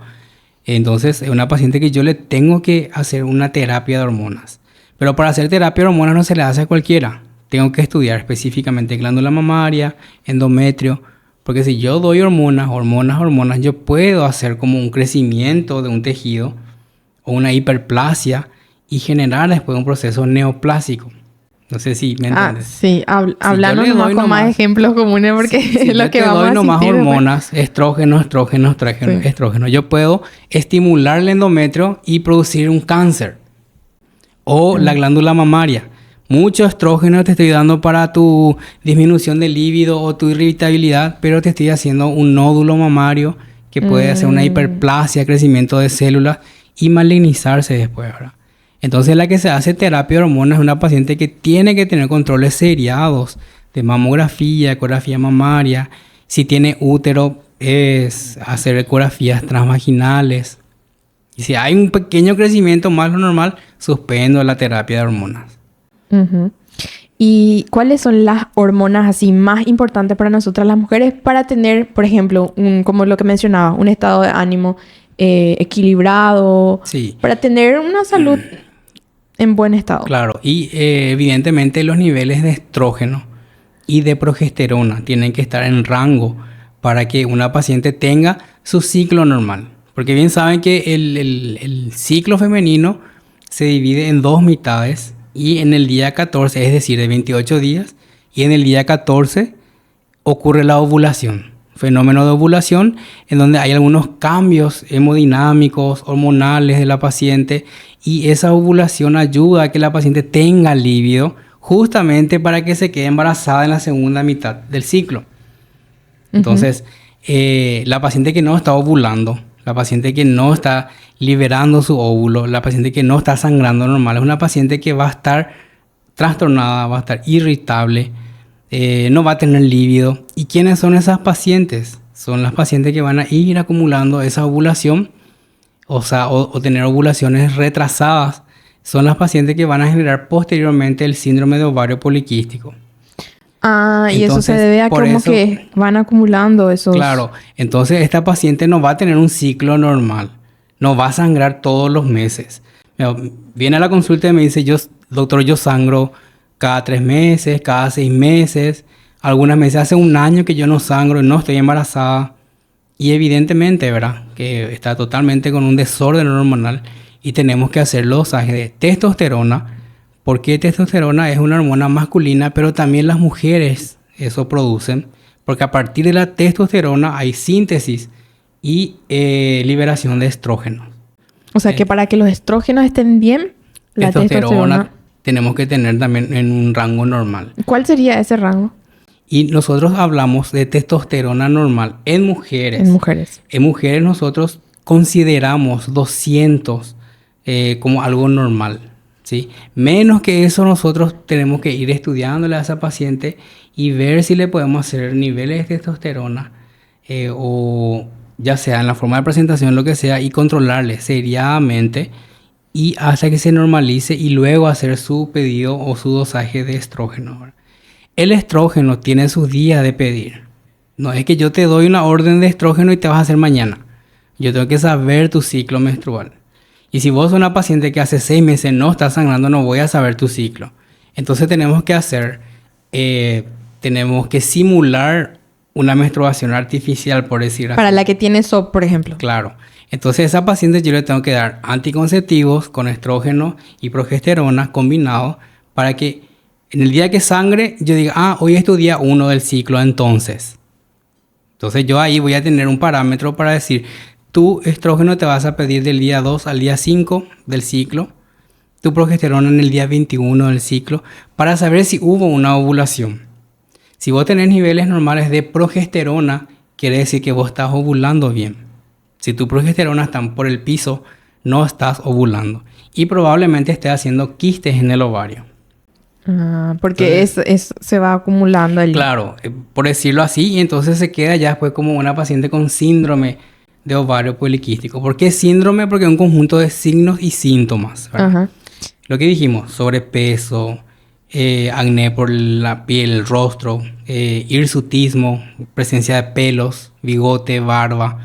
S2: entonces es una paciente que yo le tengo que hacer una terapia de hormonas. Pero para hacer terapia de hormonas no se le hace a cualquiera. Tengo que estudiar específicamente glándula mamaria, endometrio, porque si yo doy hormonas, yo puedo hacer como un crecimiento de un tejido o una hiperplasia y generar después un proceso neoplásico. No sé si me entiendes.
S1: Sí, hablando
S2: yo le doy
S1: con más
S2: nomás-
S1: ejemplos comunes porque
S2: Si
S1: es lo
S2: yo
S1: que
S2: te
S1: vamos
S2: doy
S1: a
S2: nomás
S1: asistir después.
S2: hormonas, estrógeno,
S1: Sí.
S2: estrógeno. Yo puedo estimular el endometrio y producir un cáncer. O la glándula mamaria. Mucho estrógeno te estoy dando para tu disminución de líbido o tu irritabilidad, pero te estoy haciendo un nódulo mamario que puede hacer una hiperplasia, crecimiento de células y malignizarse después, ¿verdad? Entonces, la que se hace terapia de hormonas es una paciente que tiene que tener controles seriados de mamografía, ecografía mamaria. Si tiene útero, es hacer ecografías transvaginales. Y si hay un pequeño crecimiento más de lo normal, suspendo la terapia de hormonas.
S1: Ujú. ¿Y cuáles son las hormonas así más importantes para nosotras las mujeres para tener, por ejemplo, como lo que mencionaba, un estado de ánimo equilibrado,
S2: Sí.
S1: para tener una salud en buen estado?
S2: Claro, y evidentemente los niveles de estrógeno y de progesterona tienen que estar en rango para que una paciente tenga su ciclo normal. Porque bien saben que el ciclo femenino se divide en 2 mitades y en el día 14, es decir, de 28 días, y en el día 14 ocurre la ovulación. Fenómeno de ovulación en donde hay algunos cambios hemodinámicos, hormonales de la paciente, y esa ovulación ayuda a que la paciente tenga líbido justamente para que se quede embarazada en la segunda mitad del ciclo. Entonces, la paciente que no está ovulando, la paciente que no está liberando su óvulo, la paciente que no está sangrando normal, es una paciente que va a estar trastornada, va a estar irritable, no va a tener líbido. ¿Y quiénes son esas pacientes? Son las pacientes que van a ir acumulando esa ovulación, o tener ovulaciones retrasadas. Son las pacientes que van a generar posteriormente el síndrome de ovario poliquístico.
S1: Ah, y eso se
S2: Entonces,
S1: debe a
S2: por
S1: como
S2: eso-
S1: que van acumulando esos...
S2: Claro, entonces esta paciente no va a tener un ciclo normal, no va a sangrar todos los meses. Mira, viene a la consulta y me dice, doctor, yo sangro cada 3 meses, cada 6 meses, algunas meses hace un año que yo no sangro, no estoy embarazada. Y evidentemente, ¿verdad? Que está totalmente con un desorden hormonal y tenemos que hacer los dosajes de testosterona, porque testosterona es una hormona masculina, pero también las mujeres eso producen, porque a partir de la testosterona hay síntesis y liberación de estrógenos.
S1: O sea, que para que los estrógenos estén bien, la testosterona...
S2: tenemos que tener también en un rango normal.
S1: ¿Cuál sería ese rango
S2: Y nosotros hablamos de testosterona normal en mujeres.
S1: en mujeres?
S2: En mujeres nosotros consideramos 200 como algo normal, ¿sí? Menos que eso nosotros tenemos que ir estudiándole a esa paciente y ver si le podemos hacer niveles de testosterona o ya sea en la forma de presentación, lo que sea, y controlarle seriadamente y hasta que se normalice y luego hacer su pedido o su dosaje de estrógeno, ¿verdad? El estrógeno tiene sus días de pedir. No es que yo te doy una orden de estrógeno y te vas a hacer mañana. Yo tengo que saber tu ciclo menstrual. Y si vos sos una paciente que hace 6 meses no está sangrando, no voy a saber tu ciclo. Entonces tenemos que simular una menstruación artificial, por decir así.
S1: Para la que tiene SOP, por ejemplo.
S2: Claro. Entonces a esa paciente yo le tengo que dar anticonceptivos con estrógeno y progesterona combinados para que en el día que sangre yo diga, hoy es tu día 1 del ciclo entonces. Entonces yo ahí voy a tener un parámetro para decir, tu estrógeno te vas a pedir del día 2 al día 5 del ciclo, tu progesterona en el día 21 del ciclo, para saber si hubo una ovulación. Si vos tenés niveles normales de progesterona, quiere decir que vos estás ovulando bien. Si tu progesterona está por el piso, no estás ovulando. Y probablemente estés haciendo quistes en el ovario.
S1: Porque se va acumulando allí.
S2: Claro, por decirlo así, y entonces se queda ya después como una paciente con síndrome de ovario poliquístico. ¿Por qué síndrome? Porque es un conjunto de signos y síntomas, ¿verdad?
S1: Ajá.
S2: Lo que dijimos, sobrepeso, acné por la piel, el rostro, hirsutismo, presencia de pelos, bigote, barba,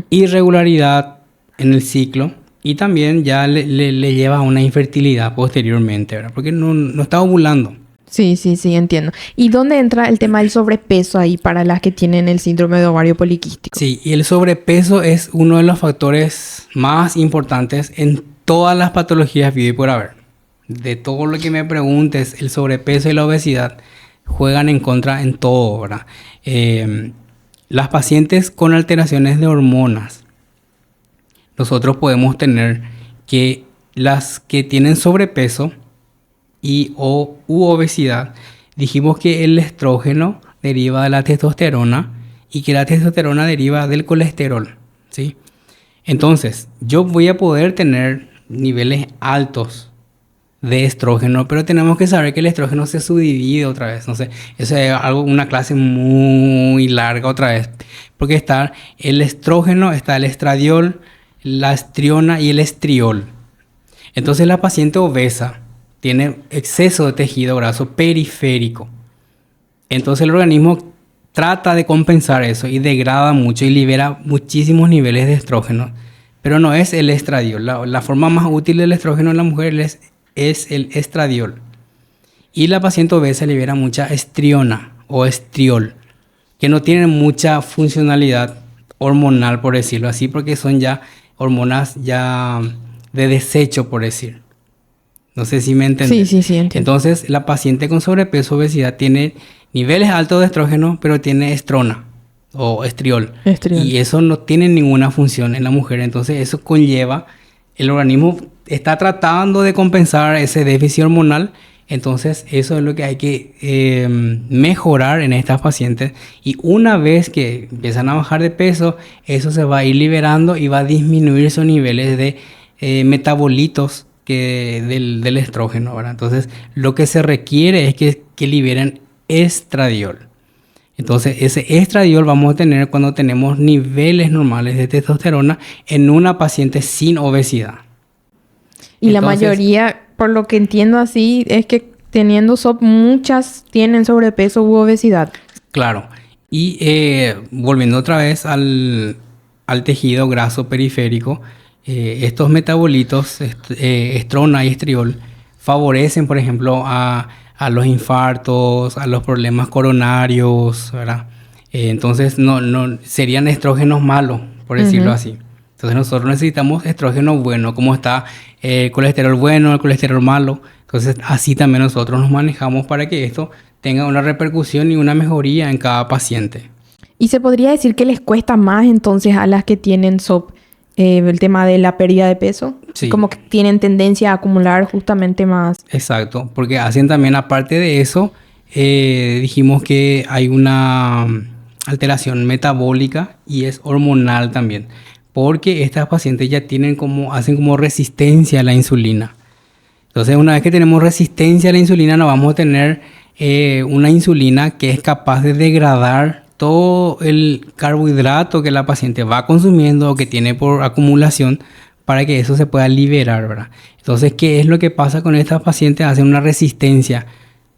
S2: irregularidad en el ciclo y también ya le lleva a una infertilidad posteriormente, ¿verdad? Porque no está ovulando.
S1: Sí, entiendo. ¿Y dónde entra el tema del sobrepeso ahí para las que tienen el síndrome de ovario poliquístico?
S2: Sí, y el sobrepeso es uno de los factores más importantes en todas las patologías habidas y por haber. De todo lo que me preguntes, el sobrepeso y la obesidad juegan en contra en todo, ¿verdad? Las pacientes con alteraciones de hormonas, nosotros podemos tener que las que tienen sobrepeso u obesidad, dijimos que el estrógeno deriva de la testosterona y que la testosterona deriva del colesterol, ¿sí? Entonces, yo voy a poder tener niveles altos de estrógeno, pero tenemos que saber que el estrógeno se subdivide otra vez. No sé, eso es una clase muy larga otra vez, porque está el estrógeno, está el estradiol, la estriona y el estriol. Entonces la paciente obesa tiene exceso de tejido graso periférico. Entonces el organismo trata de compensar eso y degrada mucho y libera muchísimos niveles de estrógeno, pero no es el estradiol. La forma más útil del estrógeno en la mujer es el estradiol. Y la paciente obesa libera mucha estriona o estriol, que no tienen mucha funcionalidad hormonal, por decirlo así, porque son ya hormonas ya de desecho, por decir. No sé si me entiendes.
S1: Sí, entiendo.
S2: Entonces, la paciente con sobrepeso, obesidad, tiene niveles altos de estrógeno, pero tiene estrona o estriol. Y eso no tiene ninguna función en la mujer. Entonces, eso conlleva, el organismo está tratando de compensar ese déficit hormonal. Entonces, eso es lo que hay que mejorar en estas pacientes. Y una vez que empiezan a bajar de peso, eso se va a ir liberando y va a disminuir sus niveles de metabolitos del estrógeno, ¿verdad? Entonces, lo que se requiere es que liberen estradiol. Entonces, ese estradiol vamos a tener cuando tenemos niveles normales de testosterona en una paciente sin obesidad.
S1: Y la mayoría, por lo que entiendo así, es que teniendo SOP, muchas tienen sobrepeso u obesidad.
S2: Claro. Y volviendo otra vez al tejido graso periférico, estos metabolitos, estrona y estriol, favorecen, por ejemplo, a los infartos, a los problemas coronarios, ¿verdad? Entonces, no serían estrógenos malos, por decirlo así. Entonces, nosotros necesitamos estrógenos buenos, como está el colesterol bueno, el colesterol malo. Entonces, así también nosotros nos manejamos para que esto tenga una repercusión y una mejoría en cada paciente.
S1: ¿Y se podría decir que les cuesta más entonces a las que tienen SOP el tema de la pérdida de peso?
S2: Sí.
S1: Como que tienen tendencia a acumular justamente más.
S2: Exacto, porque hacen también, aparte de eso, dijimos que hay una alteración metabólica y es hormonal también, porque estas pacientes ya hacen como resistencia a la insulina. Entonces, una vez que tenemos resistencia a la insulina, no vamos a tener una insulina que es capaz de degradar todo el carbohidrato que la paciente va consumiendo o que tiene por acumulación para que eso se pueda liberar, ¿verdad? Entonces, ¿qué es lo que pasa con estas pacientes? Hacen una resistencia.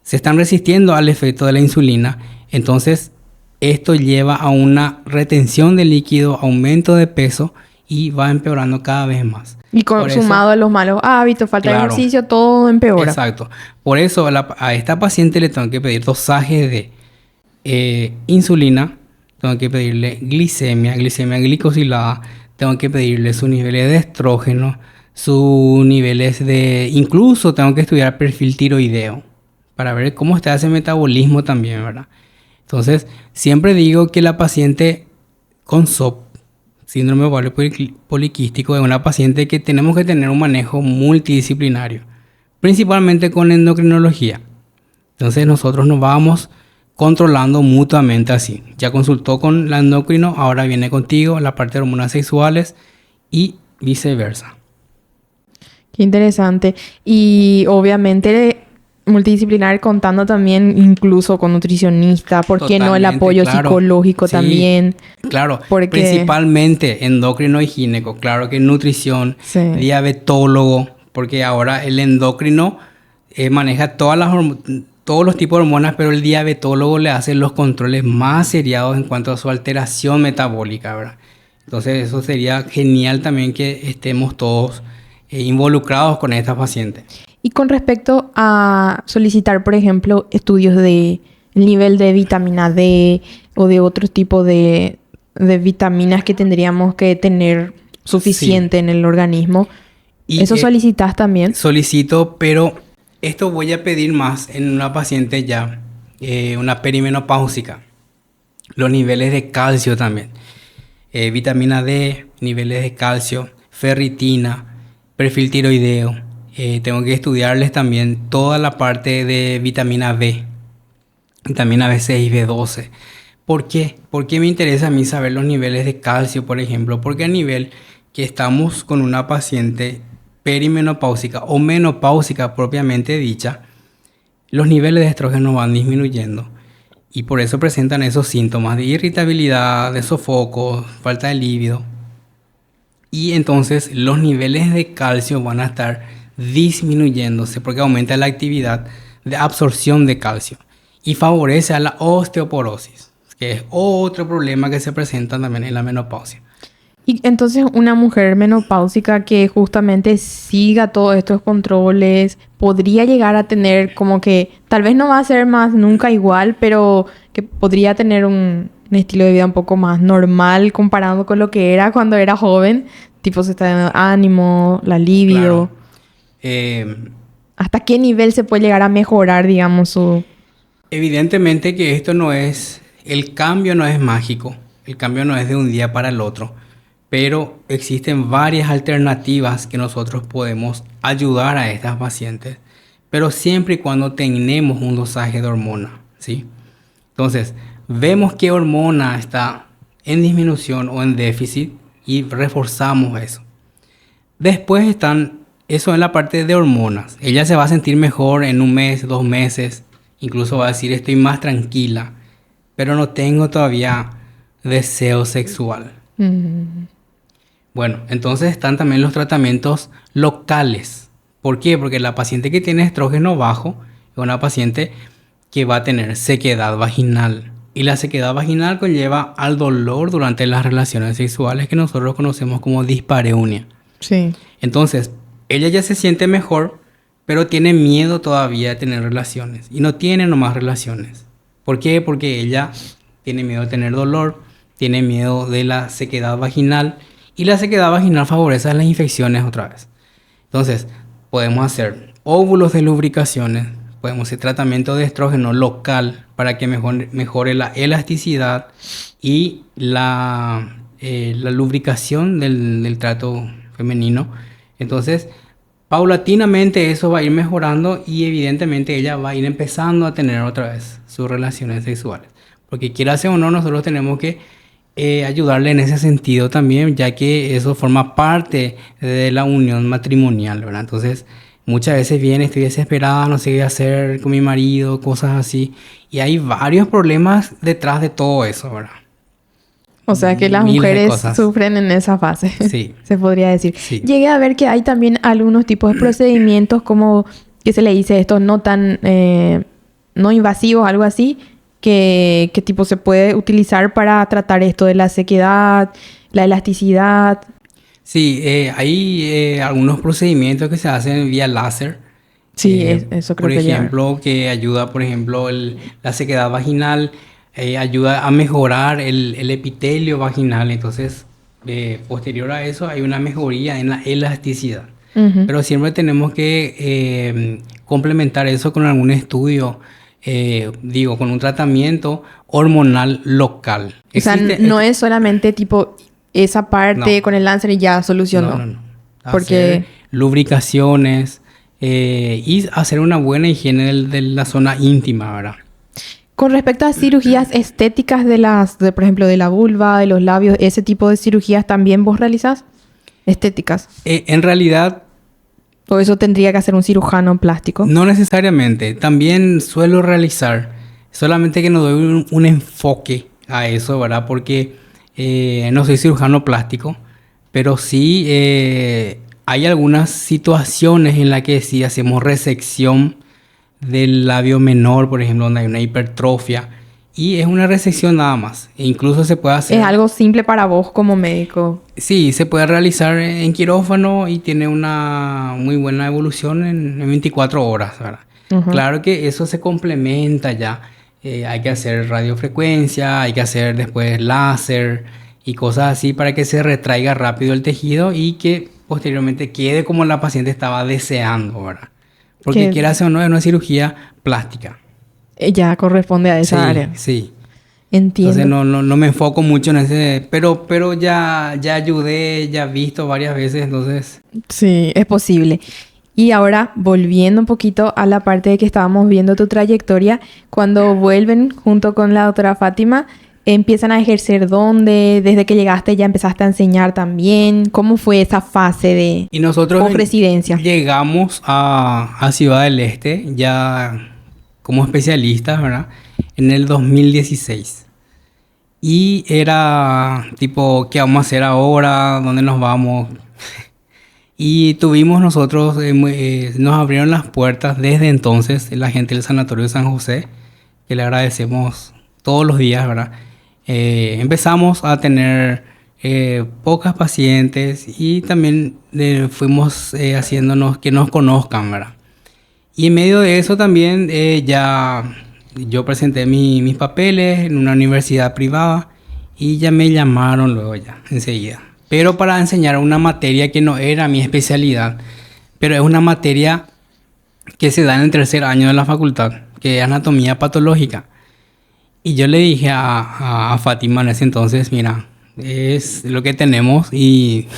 S2: Se están resistiendo al efecto de la insulina. Entonces, esto lleva a una retención de líquido, aumento de peso y va empeorando cada vez más.
S1: Y sumado a los malos hábitos, falta de ejercicio, todo empeora.
S2: Exacto. Por eso a esta paciente le tengo que pedir dosajes de insulina, tengo que pedirle glicemia glicosilada, tengo que pedirle sus niveles de estrógeno, sus niveles incluso tengo que estudiar perfil tiroideo para ver cómo está ese metabolismo también, ¿verdad? Entonces, siempre digo que la paciente con SOP, síndrome ovario poliquístico, es una paciente que tenemos que tener un manejo multidisciplinario, principalmente con endocrinología. Entonces, nosotros nos vamos controlando mutuamente así. Ya consultó con la endocrino, ahora viene contigo la parte de hormonas sexuales y viceversa.
S1: Qué interesante. Y obviamente multidisciplinar contando también incluso con nutricionista. ¿Por qué no el apoyo psicológico también?
S2: Claro, principalmente endocrino y gineco. Claro que nutrición, diabetólogo, porque ahora el endocrino maneja todos los tipos de hormonas, pero el diabetólogo le hace los controles más seriados en cuanto a su alteración metabólica, ¿verdad? Entonces eso sería genial también que estemos todos involucrados con estas pacientes.
S1: Y con respecto a solicitar, por ejemplo, estudios de nivel de vitamina D o de otro tipo de vitaminas que tendríamos que tener suficiente en el organismo, ¿eso solicitas también?
S2: Solicito, pero esto voy a pedir más en una paciente ya, una perimenopáusica. Los niveles de calcio también. Vitamina D, niveles de calcio, ferritina, perfil tiroideo. Tengo que estudiarles también toda la parte de vitamina B, vitamina B6, B12. ¿Por qué? ¿Por qué me interesa a mí saber los niveles de calcio, por ejemplo? Porque a nivel que estamos con una paciente perimenopáusica o menopáusica propiamente dicha, los niveles de estrógeno van disminuyendo y por eso presentan esos síntomas de irritabilidad, de sofoco, falta de líbido. Y entonces los niveles de calcio van a estar disminuyéndose porque aumenta la actividad de absorción de calcio y favorece a la osteoporosis, que es otro problema que se presenta también en la menopausia.
S1: Y entonces una mujer menopáusica que justamente siga todos estos controles podría llegar a tener como que tal vez no va a ser más nunca igual, pero que podría tener un estilo de vida un poco más normal comparado con lo que era cuando era joven, tipo se está dando ánimo, la libido. Claro. ¿Hasta qué nivel se puede llegar a mejorar, digamos, su...?
S2: Evidentemente que esto no es... El cambio no es mágico. El cambio no es de un día para el otro. Pero existen varias alternativas que nosotros podemos ayudar a estas pacientes. Pero siempre y cuando tenemos un dosaje de hormona, ¿sí? Entonces, vemos qué hormona está en disminución o en déficit y reforzamos eso. Después están... Eso es la parte de hormonas. Ella se va a sentir mejor en 1 mes, 2 meses. Incluso va a decir, estoy más tranquila. Pero no tengo todavía deseo sexual. Bueno, entonces están también los tratamientos locales. ¿Por qué? Porque la paciente que tiene estrógeno bajo, Es una paciente que va a tener sequedad vaginal. Y la sequedad vaginal conlleva al dolor durante las relaciones sexuales que nosotros conocemos como dispareunia.
S1: Sí.
S2: Entonces, ella ya se siente mejor, pero tiene miedo todavía de tener relaciones. Y no tiene nomás relaciones. ¿Por qué? Porque ella tiene miedo de tener dolor, tiene miedo de la sequedad vaginal. Y la sequedad vaginal favorece las infecciones otra vez. Entonces, podemos hacer óvulos de lubricaciones, podemos hacer tratamiento de estrógeno local para que mejore la elasticidad y la lubricación del trato femenino. Entonces, paulatinamente eso va a ir mejorando y evidentemente ella va a ir empezando a tener otra vez sus relaciones sexuales. Porque quiera o no, nosotros tenemos que ayudarle en ese sentido también, ya que eso forma parte de la unión matrimonial, ¿verdad? Entonces, muchas veces viene, estoy desesperada, no sé qué hacer con mi marido, cosas así. Y hay varios problemas detrás de todo eso, ¿verdad?
S1: O sea que las
S2: Miles de
S1: mujeres
S2: cosas.
S1: sufren en esa fase,
S2: Sí.
S1: se podría decir.
S2: Sí.
S1: Llegué a ver que hay también algunos tipos de procedimientos como, que se le dice esto, no tan, no invasivos, algo así, que tipo se puede utilizar para tratar esto de la sequedad, la elasticidad.
S2: Sí, hay algunos procedimientos que se hacen vía láser.
S1: Sí, eso creo
S2: Por
S1: que ya.
S2: ejemplo, que ayuda, por ejemplo, la sequedad vaginal, ayuda a mejorar el epitelio vaginal. Entonces, posterior a eso, hay una mejoría en la elasticidad.
S1: Ujú.
S2: Pero siempre tenemos que complementar eso con algún estudio, con un tratamiento hormonal local.
S1: O sea, no es solamente tipo esa parte
S2: No.
S1: con el láser y ya solucionó.
S2: No.
S1: Porque
S2: Hacer lubricaciones y hacer una buena higiene de la zona íntima, ¿verdad?
S1: con respecto a cirugías estéticas por ejemplo, de la vulva, de los labios, ese tipo de cirugías también vos realizás estéticas.
S2: En realidad,
S1: O eso tendría que hacer un cirujano plástico.
S2: no necesariamente. También suelo realizar, solamente que no doy un enfoque a eso, ¿verdad? Porque no soy cirujano plástico, pero sí hay algunas situaciones en las que sí hacemos resección del labio menor, por ejemplo, donde hay una hipertrofia. Y es una resección nada más. E incluso se puede hacer...
S1: Es algo simple para vos como médico.
S2: Sí, se puede realizar en quirófano y tiene una muy buena evolución en 24 horas, ¿verdad?
S1: Ujú.
S2: Claro que eso se complementa ya. Hay que hacer radiofrecuencia, hay que hacer después láser y cosas así para que se retraiga rápido el tejido y que posteriormente quede como la paciente estaba deseando, ¿verdad? Porque
S1: Que
S2: quieras o no, es una cirugía plástica.
S1: ya corresponde a esa área.
S2: Sí.
S1: Entiendo.
S2: Entonces no me enfoco mucho en ese, pero ya ayudé, ya he visto varias veces, entonces
S1: Sí, es posible. Y ahora, volviendo un poquito a la parte de que estábamos viendo tu trayectoria, cuando vuelven junto con la doctora Fátima, empiezan a ejercer dónde, desde que llegaste ya empezaste a enseñar también. ¿Cómo fue esa fase de
S2: y nosotros
S1: post-residencia?
S2: llegamos a Ciudad del Este ya como especialistas, ¿verdad? En el 2016. Y era tipo, ¿qué vamos a hacer ahora? ¿Dónde nos vamos? Y tuvimos nosotros, nos abrieron las puertas desde entonces la gente del Sanatorio de San José, que le agradecemos todos los días, ¿verdad? Empezamos a tener pocas pacientes y también fuimos haciéndonos que nos conozcan, ¿verdad? Y en medio de eso también ya yo presenté mis papeles en una universidad privada y ya me llamaron luego ya, enseguida. Pero para enseñar una materia que no era mi especialidad, pero es una materia que se da en el tercer año de la facultad, que es anatomía patológica. Y yo le dije a Fátima en ese entonces, mira, es lo que tenemos y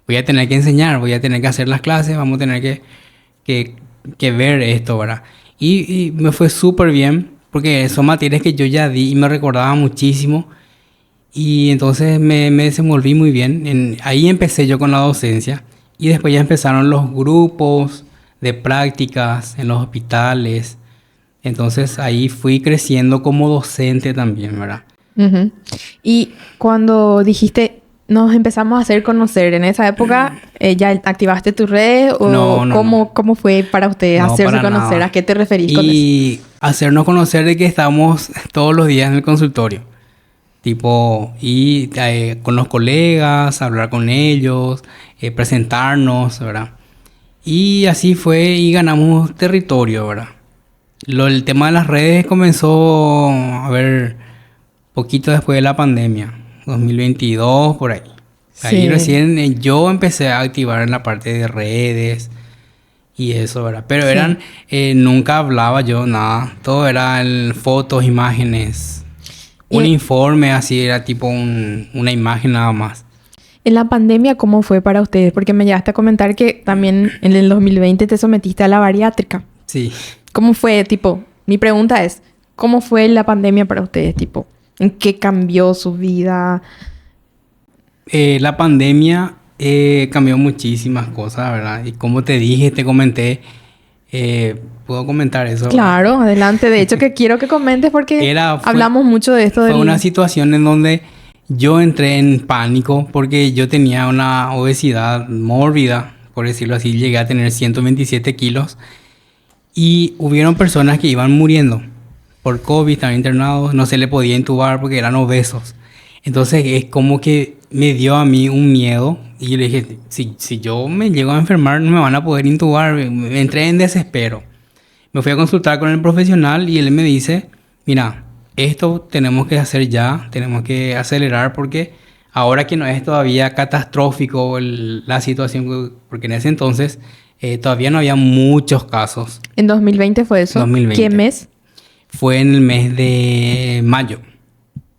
S2: voy a tener que enseñar, voy a tener que hacer las clases, vamos a tener que ver esto, ¿verdad? Y me fue súper bien, porque son materias que yo ya di y me recordaba muchísimo. Y entonces me desenvolví muy bien. Ahí empecé yo con la docencia. Y después ya empezaron los grupos de prácticas en los hospitales. Entonces ahí fui creciendo como docente también, ¿verdad?
S1: Ujú. Y cuando dijiste, nos empezamos a hacer conocer? ¿En esa época ya activaste tus redes? ¿O
S2: No.
S1: cómo fue para ustedes
S2: No,
S1: hacerse
S2: para
S1: conocer?
S2: nada.
S1: ¿A qué te referís con eso?
S2: Y hacernos conocer de que estamos todos los días en el consultorio. Tipo, y con los colegas, hablar con ellos, presentarnos, ¿verdad? Y así fue y ganamos territorio, ¿verdad? El tema de las redes comenzó a ver poquito después de la pandemia, 2022, por ahí. Ahí
S1: Sí.
S2: recién yo empecé a activar en la parte de redes y eso, ¿verdad? Pero
S1: Sí.
S2: eran, nunca hablaba yo nada, todo era fotos, imágenes, un
S1: Y
S2: informe así, era tipo una imagen nada más.
S1: en la pandemia, ¿cómo fue para ustedes? Porque me llegaste a comentar que también en el 2020 te sometiste a la bariátrica.
S2: Sí.
S1: ¿Cómo fue, tipo? Mi pregunta es, ¿cómo fue la pandemia para ustedes, tipo? ¿En qué cambió su vida?
S2: La pandemia cambió muchísimas cosas, ¿verdad? Y como te dije, te comenté, puedo comentar eso.
S1: Claro, adelante. De hecho, que quiero que comentes porque hablamos mucho de esto.
S2: Fue una situación en donde yo entré en pánico porque yo tenía una obesidad mórbida, por decirlo así. Llegué a tener 127 kilos y hubieron personas que iban muriendo por COVID, estaban internados, no se le podía intubar porque eran obesos. Entonces es como que me dio a mí un miedo y yo le dije, si yo me llego a enfermar no me van a poder intubar. Me entré en desespero. Me fui a consultar con el profesional y él me dice, mira, esto tenemos que hacer ya, tenemos que acelerar porque ahora que no es todavía catastrófico la situación, porque en ese entonces todavía no había muchos casos.
S1: ¿En 2020 fue eso?
S2: 2020.
S1: ¿Qué mes?
S2: Fue en el mes de mayo.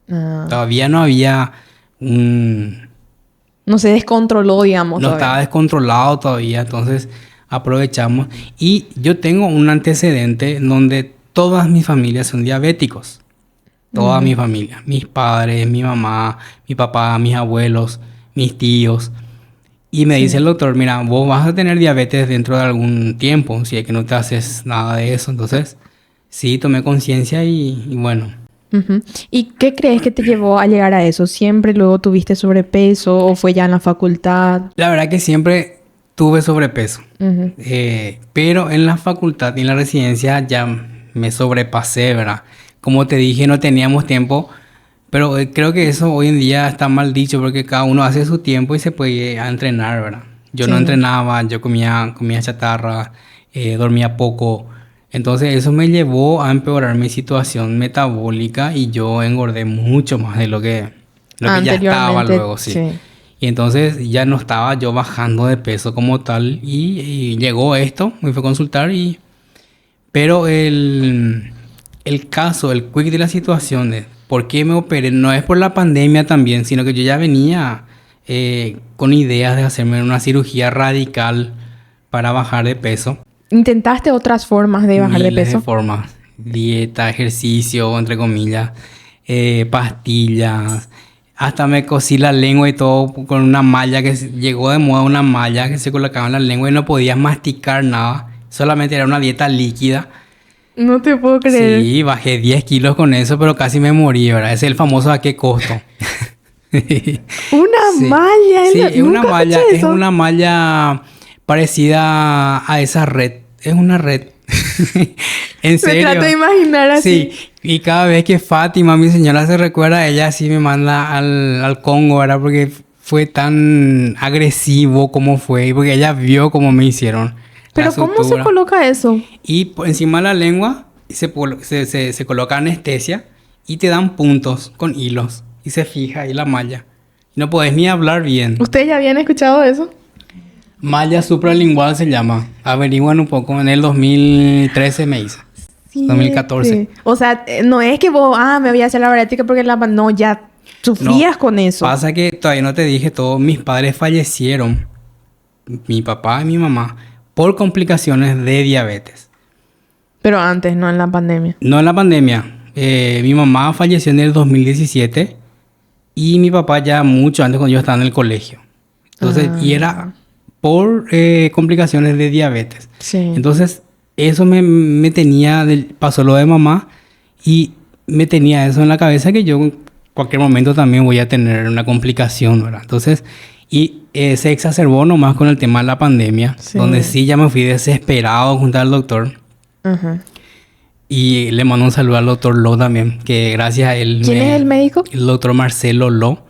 S2: Todavía no había
S1: No se descontroló, digamos.
S2: No estaba descontrolado todavía, entonces aprovechamos. Y yo tengo un antecedente donde todas mis familias son diabéticos. Toda mi familia. Mis padres, mi mamá, mi papá, mis abuelos, mis tíos. Y me dice el doctor, mira, vos vas a tener diabetes dentro de algún tiempo, si es que no te haces nada de eso. Entonces, sí, tomé conciencia y bueno.
S1: ¿Y qué crees que te llevó a llegar a eso? ¿Siempre luego tuviste sobrepeso o fue ya en la facultad?
S2: La verdad que siempre tuve sobrepeso. Pero en la facultad y en la residencia ya me sobrepasé, ¿verdad? Como te dije, no teníamos tiempo. Pero creo que eso hoy en día está mal dicho porque cada uno hace su tiempo y se puede ir a entrenar, ¿verdad? Yo no entrenaba, yo comía chatarra, dormía poco. Entonces eso me llevó a empeorar mi situación metabólica y yo engordé mucho más de lo que ya estaba luego, sí. Y entonces ya no estaba yo bajando de peso como tal y llegó esto, me fui a consultar Pero el caso, el quick de la situación de por qué me operé, no es por la pandemia también, sino que yo ya venía con ideas de hacerme una cirugía radical para bajar de peso.
S1: ¿Intentaste otras formas de bajar de peso?
S2: De formas. Dieta, ejercicio, entre comillas, pastillas. Hasta me cosí la lengua y todo con una malla que llegó de moda, una malla que se colocaba en la lengua y no podías masticar nada. Solamente era una dieta líquida.
S1: No te puedo creer.
S2: Sí, bajé 10 kilos con eso, pero casi me morí, ¿verdad? Ese es el famoso ¿a qué costo?
S1: Una malla.
S2: Sí, es una malla. Es una malla parecida a esa red. Es una red. En serio.
S1: Me trato de imaginar así.
S2: Sí. Y cada vez que Fátima, mi señora, se recuerda, ella sí me manda al Congo, ¿verdad? Porque fue tan agresivo como fue. Porque ella vio cómo me hicieron.
S1: ¿Pero cómo se coloca eso?
S2: Y por encima de la lengua se coloca anestesia y te dan puntos con hilos. Y se fija ahí la malla. No podés ni hablar bien.
S1: ¿Ustedes ya habían escuchado eso?
S2: Malla supralingual se llama. Averiguan un poco. En el 2013 me hice. 2014.
S1: O sea, no es que vos, me voy a hacer la bariátrica porque no, ya sufrías con eso.
S2: Pasa que todavía no te dije todo. Mis padres fallecieron. Mi papá y mi mamá. Por complicaciones de diabetes.
S1: Pero antes, no en la pandemia.
S2: No en la pandemia. Mi mamá falleció en el 2017. Y mi papá ya mucho antes cuando yo estaba en el colegio. Entonces, y era por complicaciones de diabetes.
S1: Sí.
S2: Entonces, eso me tenía... pasó lo de mamá y me tenía eso en la cabeza que yo cualquier momento también voy a tener una complicación, ¿verdad? Entonces, y se exacerbó nomás con el tema de la pandemia, donde sí ya me fui desesperado junto al doctor.
S1: Ajá.
S2: Y le mando un saludo al doctor Lo también, que gracias a él...
S1: ¿Quién es el médico?
S2: El doctor Marcelo Lo,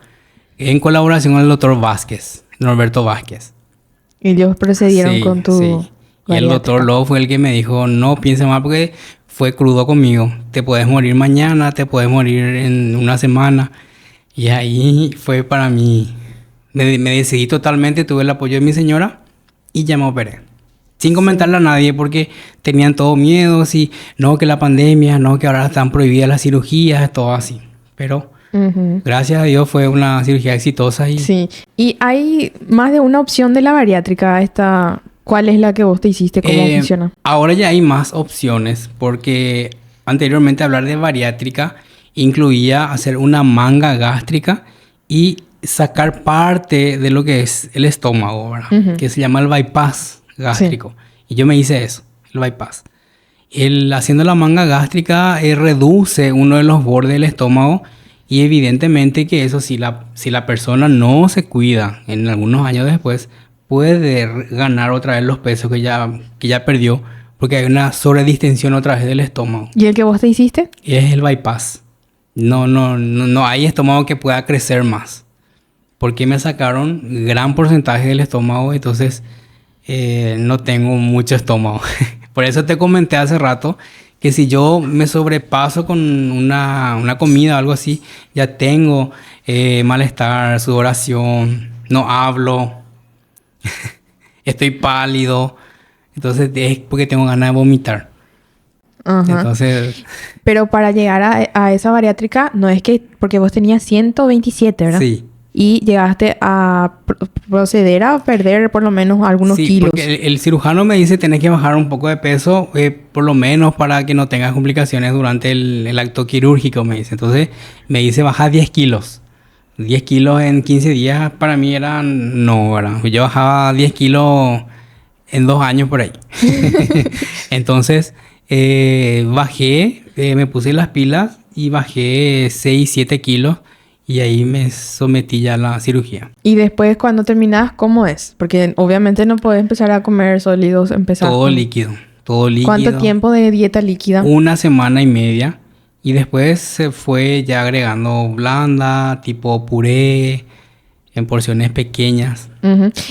S2: en colaboración con el doctor Vázquez, Norberto Vázquez.
S1: Y ellos procedieron con tu...
S2: Sí. Y el doctor Lo fue el que me dijo, no piense mal porque fue crudo conmigo. Te puedes morir mañana, te puedes morir en una semana. Y ahí fue para mí... Me decidí totalmente, tuve el apoyo de mi señora y ya me operé. Sin comentarle a nadie porque tenían todo miedo, sí, no que la pandemia, no que ahora están prohibidas las cirugías, todo así. Pero gracias a Dios fue una cirugía exitosa.
S1: Sí, y hay más de una opción de la bariátrica. ¿Cuál es la que vos te hiciste? ¿Cómo funciona?
S2: Ahora ya hay más opciones porque anteriormente hablar de bariátrica incluía hacer una manga gástrica y sacar parte de lo que es el estómago, ¿verdad? Que se llama el bypass gástrico. Sí. Y yo me hice eso, el bypass. Haciendo la manga gástrica reduce uno de los bordes del estómago y evidentemente que eso si la persona no se cuida en algunos años después puede ganar otra vez los pesos que ya perdió porque hay una sobredistensión otra vez del estómago.
S1: ¿Y el que vos te hiciste?
S2: Es el bypass. No hay estómago que pueda crecer más. Porque me sacaron gran porcentaje del estómago, entonces no tengo mucho estómago. Por eso te comenté hace rato que si yo me sobrepaso con una comida o algo así, ya tengo malestar, sudoración, no hablo, estoy pálido, entonces es porque tengo ganas de vomitar.
S1: Ajá.
S2: Entonces...
S1: Pero para llegar a esa bariátrica, no es que... Porque vos tenías 127, ¿verdad?
S2: Sí.
S1: Y llegaste a proceder a perder por lo menos algunos kilos.
S2: Sí, porque el cirujano me dice tenés que bajar un poco de peso, por lo menos para que no tengas complicaciones durante el acto quirúrgico, me dice. Entonces me dice bajar 10 kilos. 10 kilos en 15 días para mí era... No, ¿verdad? Yo bajaba 10 kilos en 2 años por ahí. Entonces bajé, me puse las pilas y bajé 6, 7 kilos. Y ahí me sometí ya a la cirugía.
S1: Y después, cuando terminás, ¿cómo es? Porque obviamente no podés empezar a comer sólidos,
S2: Todo líquido.
S1: ¿Cuánto tiempo de dieta líquida?
S2: 1 semana y media. Y después se fue ya agregando blanda, tipo puré, en porciones pequeñas.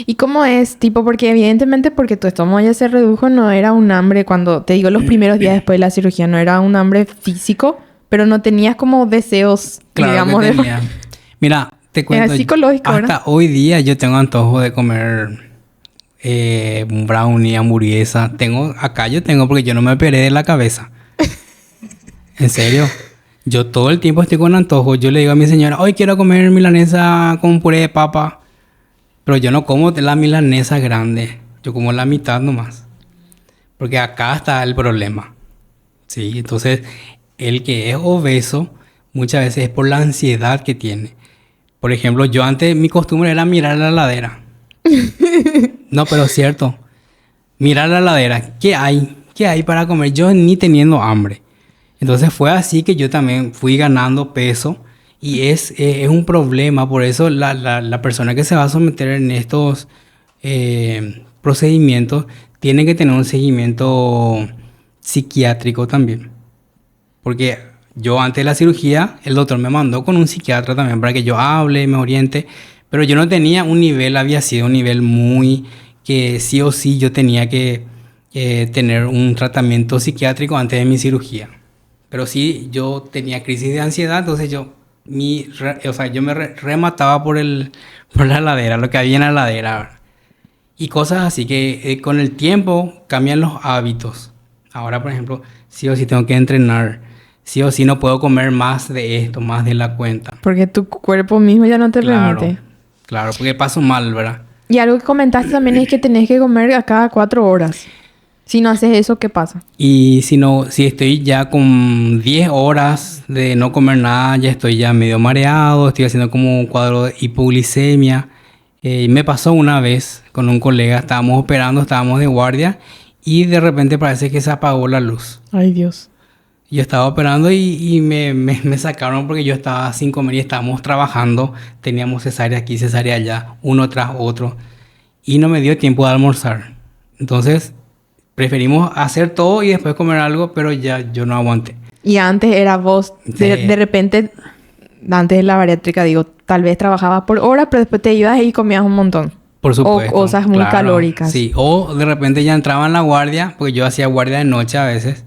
S1: ¿Y cómo es? Tipo, porque evidentemente porque tu estómago ya se redujo, no era un hambre cuando... Te digo, los primeros días después de la cirugía, no era un hambre físico... Pero no tenías como deseos,
S2: claro,
S1: digamos,
S2: que tenía. Mira, te cuento.
S1: Era psicológico,
S2: hasta
S1: ¿verdad?
S2: Hoy día yo tengo antojo de comer un brownie, hamburguesa. Yo tengo porque yo no me operé de la cabeza. En serio. Yo todo el tiempo estoy con antojo. Yo le digo a mi señora, hoy quiero comer milanesa con puré de papa. Pero yo no como la milanesa grande. Yo como la mitad nomás. Porque acá está el problema. Sí, entonces... El que es obeso muchas veces es por la ansiedad que tiene. Por ejemplo, yo antes mi costumbre era mirar la heladera. No, pero es cierto. Mirar la heladera. ¿Qué hay? ¿Qué hay para comer? Yo ni teniendo hambre. Entonces fue así que yo también fui ganando peso. Y es un problema. Por eso la persona que se va a someter en estos procedimientos tiene que tener un seguimiento psiquiátrico también. Porque yo antes de la cirugía, el doctor me mandó con un psiquiatra también para que yo hable, me oriente. Pero yo no tenía había sido un nivel muy que sí o sí yo tenía que tener un tratamiento psiquiátrico antes de mi cirugía. Pero sí, yo tenía crisis de ansiedad, entonces yo me remataba por la heladera, lo que había en la heladera. Y cosas así que con el tiempo cambian los hábitos. Ahora, por ejemplo, sí o sí tengo que entrenar. Sí o sí no puedo comer más de esto, más de la cuenta.
S1: Porque tu cuerpo mismo ya no te permite.
S2: Claro, porque paso mal, ¿verdad?
S1: Y algo que comentaste también es que tenés que comer a cada 4 horas. Si no haces eso, ¿qué pasa?
S2: Y si estoy ya con 10 horas de no comer nada, ya estoy ya medio mareado, estoy haciendo como un cuadro de hipoglicemia. Me pasó una vez con un colega, estábamos de guardia y de repente parece que se apagó la luz.
S1: Ay, Dios.
S2: Yo estaba operando y me sacaron porque yo estaba sin comer y estábamos trabajando. Teníamos cesárea aquí, cesárea allá, uno tras otro. Y no me dio tiempo de almorzar. Entonces, preferimos hacer todo y después comer algo, pero ya yo no aguanté.
S1: Y antes era vos, de repente, antes de la bariátrica, digo, tal vez trabajabas por horas, pero después te ibas y comías un montón.
S2: Por supuesto.
S1: O cosas muy calóricas.
S2: Sí, o de repente ya entraba en la guardia, porque yo hacía guardia de noche a veces.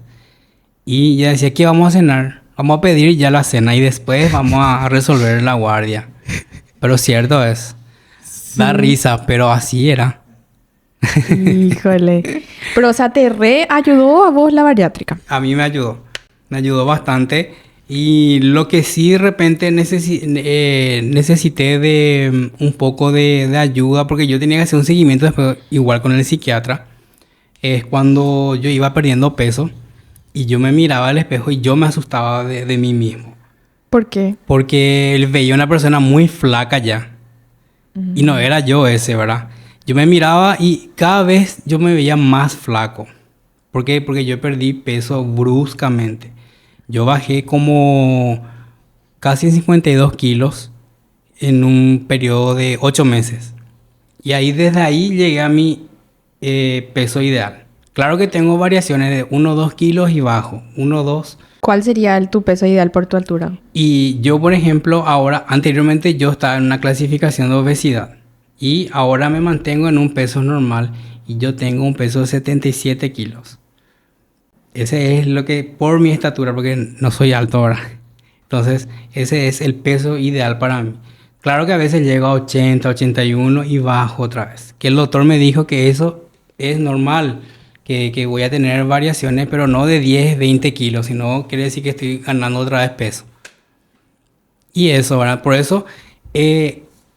S2: Y ya decía, ¿qué vamos a cenar? Vamos a pedir ya la cena y después vamos a resolver la guardia. Pero cierto es. Sí. Da risa, pero así era.
S1: Híjole. Pero, o sea, ¿te ayudó a vos la bariátrica?
S2: A mí me ayudó. Me ayudó bastante. Y lo que sí de repente necesité de un poco de ayuda, porque yo tenía que hacer un seguimiento después, igual con el psiquiatra, es cuando yo iba perdiendo peso. Y yo me miraba al espejo y yo me asustaba de mí mismo.
S1: ¿Por qué?
S2: Porque veía una persona muy flaca ya. Y no era yo ese, ¿verdad? Yo me miraba y cada vez yo me veía más flaco. ¿Por qué? Porque yo perdí peso bruscamente. Yo bajé como casi 52 kilos en un periodo de 8 meses. Y desde ahí llegué a mi peso ideal. Claro que tengo variaciones de 1 o 2 kilos y bajo. 1 o 2.
S1: ¿Cuál sería tu peso ideal por tu altura?
S2: Y yo, por ejemplo, anteriormente yo estaba en una clasificación de obesidad. Y ahora me mantengo en un peso normal. Y yo tengo un peso de 77 kilos. Ese es lo que, por mi estatura, porque no soy alto ahora. Entonces, ese es el peso ideal para mí. Claro que a veces llego a 80, 81 y bajo otra vez. Que el doctor me dijo que eso es normal. Que voy a tener variaciones, pero no de 10, 20 kilos, sino quiere decir que estoy ganando otra vez peso. Y eso, ¿verdad? Por eso,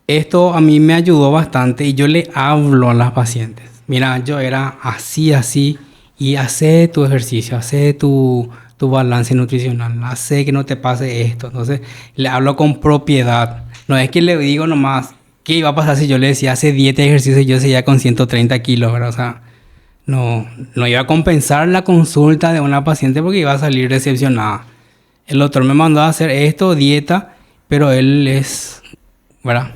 S2: esto a mí me ayudó bastante y yo le hablo a las pacientes. Mira, yo era así, y hace tu ejercicio, hace tu balance nutricional, hace que no te pase esto. Entonces, le hablo con propiedad. No es que le digo nomás, ¿qué iba a pasar si yo le decía hace dieta y ejercicio y yo seguía con 130 kilos, ¿verdad? O sea, no iba a compensar la consulta de una paciente porque iba a salir decepcionada. El doctor me mandó a hacer esto, dieta, pero él es, ¿verdad?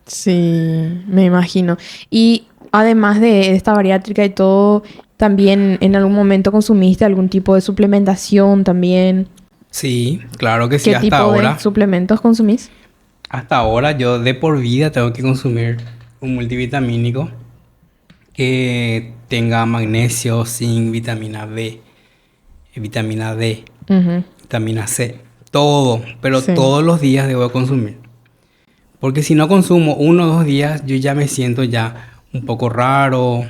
S1: Sí, me imagino. Y además de esta bariátrica y todo, ¿también en algún momento consumiste algún tipo de suplementación también?
S2: Sí, claro que sí,
S1: hasta ahora. ¿Qué tipo de suplementos consumís?
S2: Hasta ahora yo de por vida tengo que consumir un multivitamínico que tenga magnesio, zinc, vitamina B, vitamina D, vitamina C, todo, pero sí, todos los días debo consumir. Porque si no consumo 1 o 2 días, yo ya me siento ya un poco raro,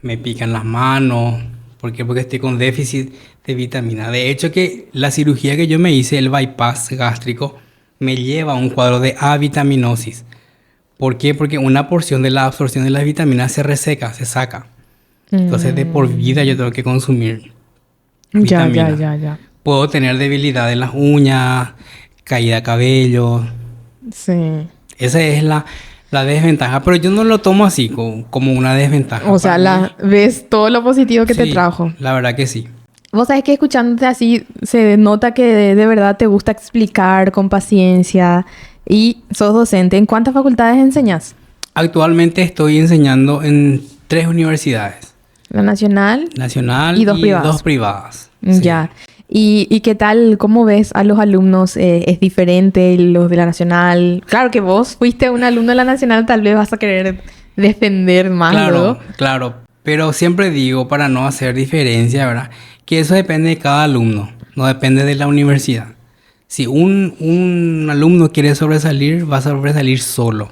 S2: me pican las manos. ¿Por qué? Porque estoy con déficit de vitamina. De hecho, que la cirugía que yo me hice, el bypass gástrico, me lleva a un cuadro de avitaminosis. ¿Por qué? Porque una porción de la absorción de las vitaminas se reseca, se saca. Entonces, de por vida yo tengo que consumir vitaminas.
S1: Ya.
S2: Puedo tener debilidad en las uñas, caída de cabello.
S1: Sí.
S2: Esa es la desventaja. Pero yo no lo tomo así, como una desventaja.
S1: O sea, ves todo lo positivo que te trajo.
S2: La verdad que sí.
S1: Vos sabés que escuchándote así, se nota que de verdad te gusta explicar con paciencia. Y sos docente. ¿En cuántas facultades enseñás?
S2: Actualmente estoy enseñando en 3 universidades.
S1: La Nacional
S2: y
S1: 2 privadas.
S2: 2 privadas.
S1: Ya. Sí. ¿Y qué tal? ¿Cómo ves a los alumnos? ¿Es diferente los de la Nacional? Claro que vos fuiste un alumno de la Nacional, tal vez vas a querer defender más.
S2: Claro. Pero siempre digo, para no hacer diferencia, ¿verdad? Que eso depende de cada alumno. No depende de la universidad. Si un alumno quiere sobresalir, va a sobresalir solo.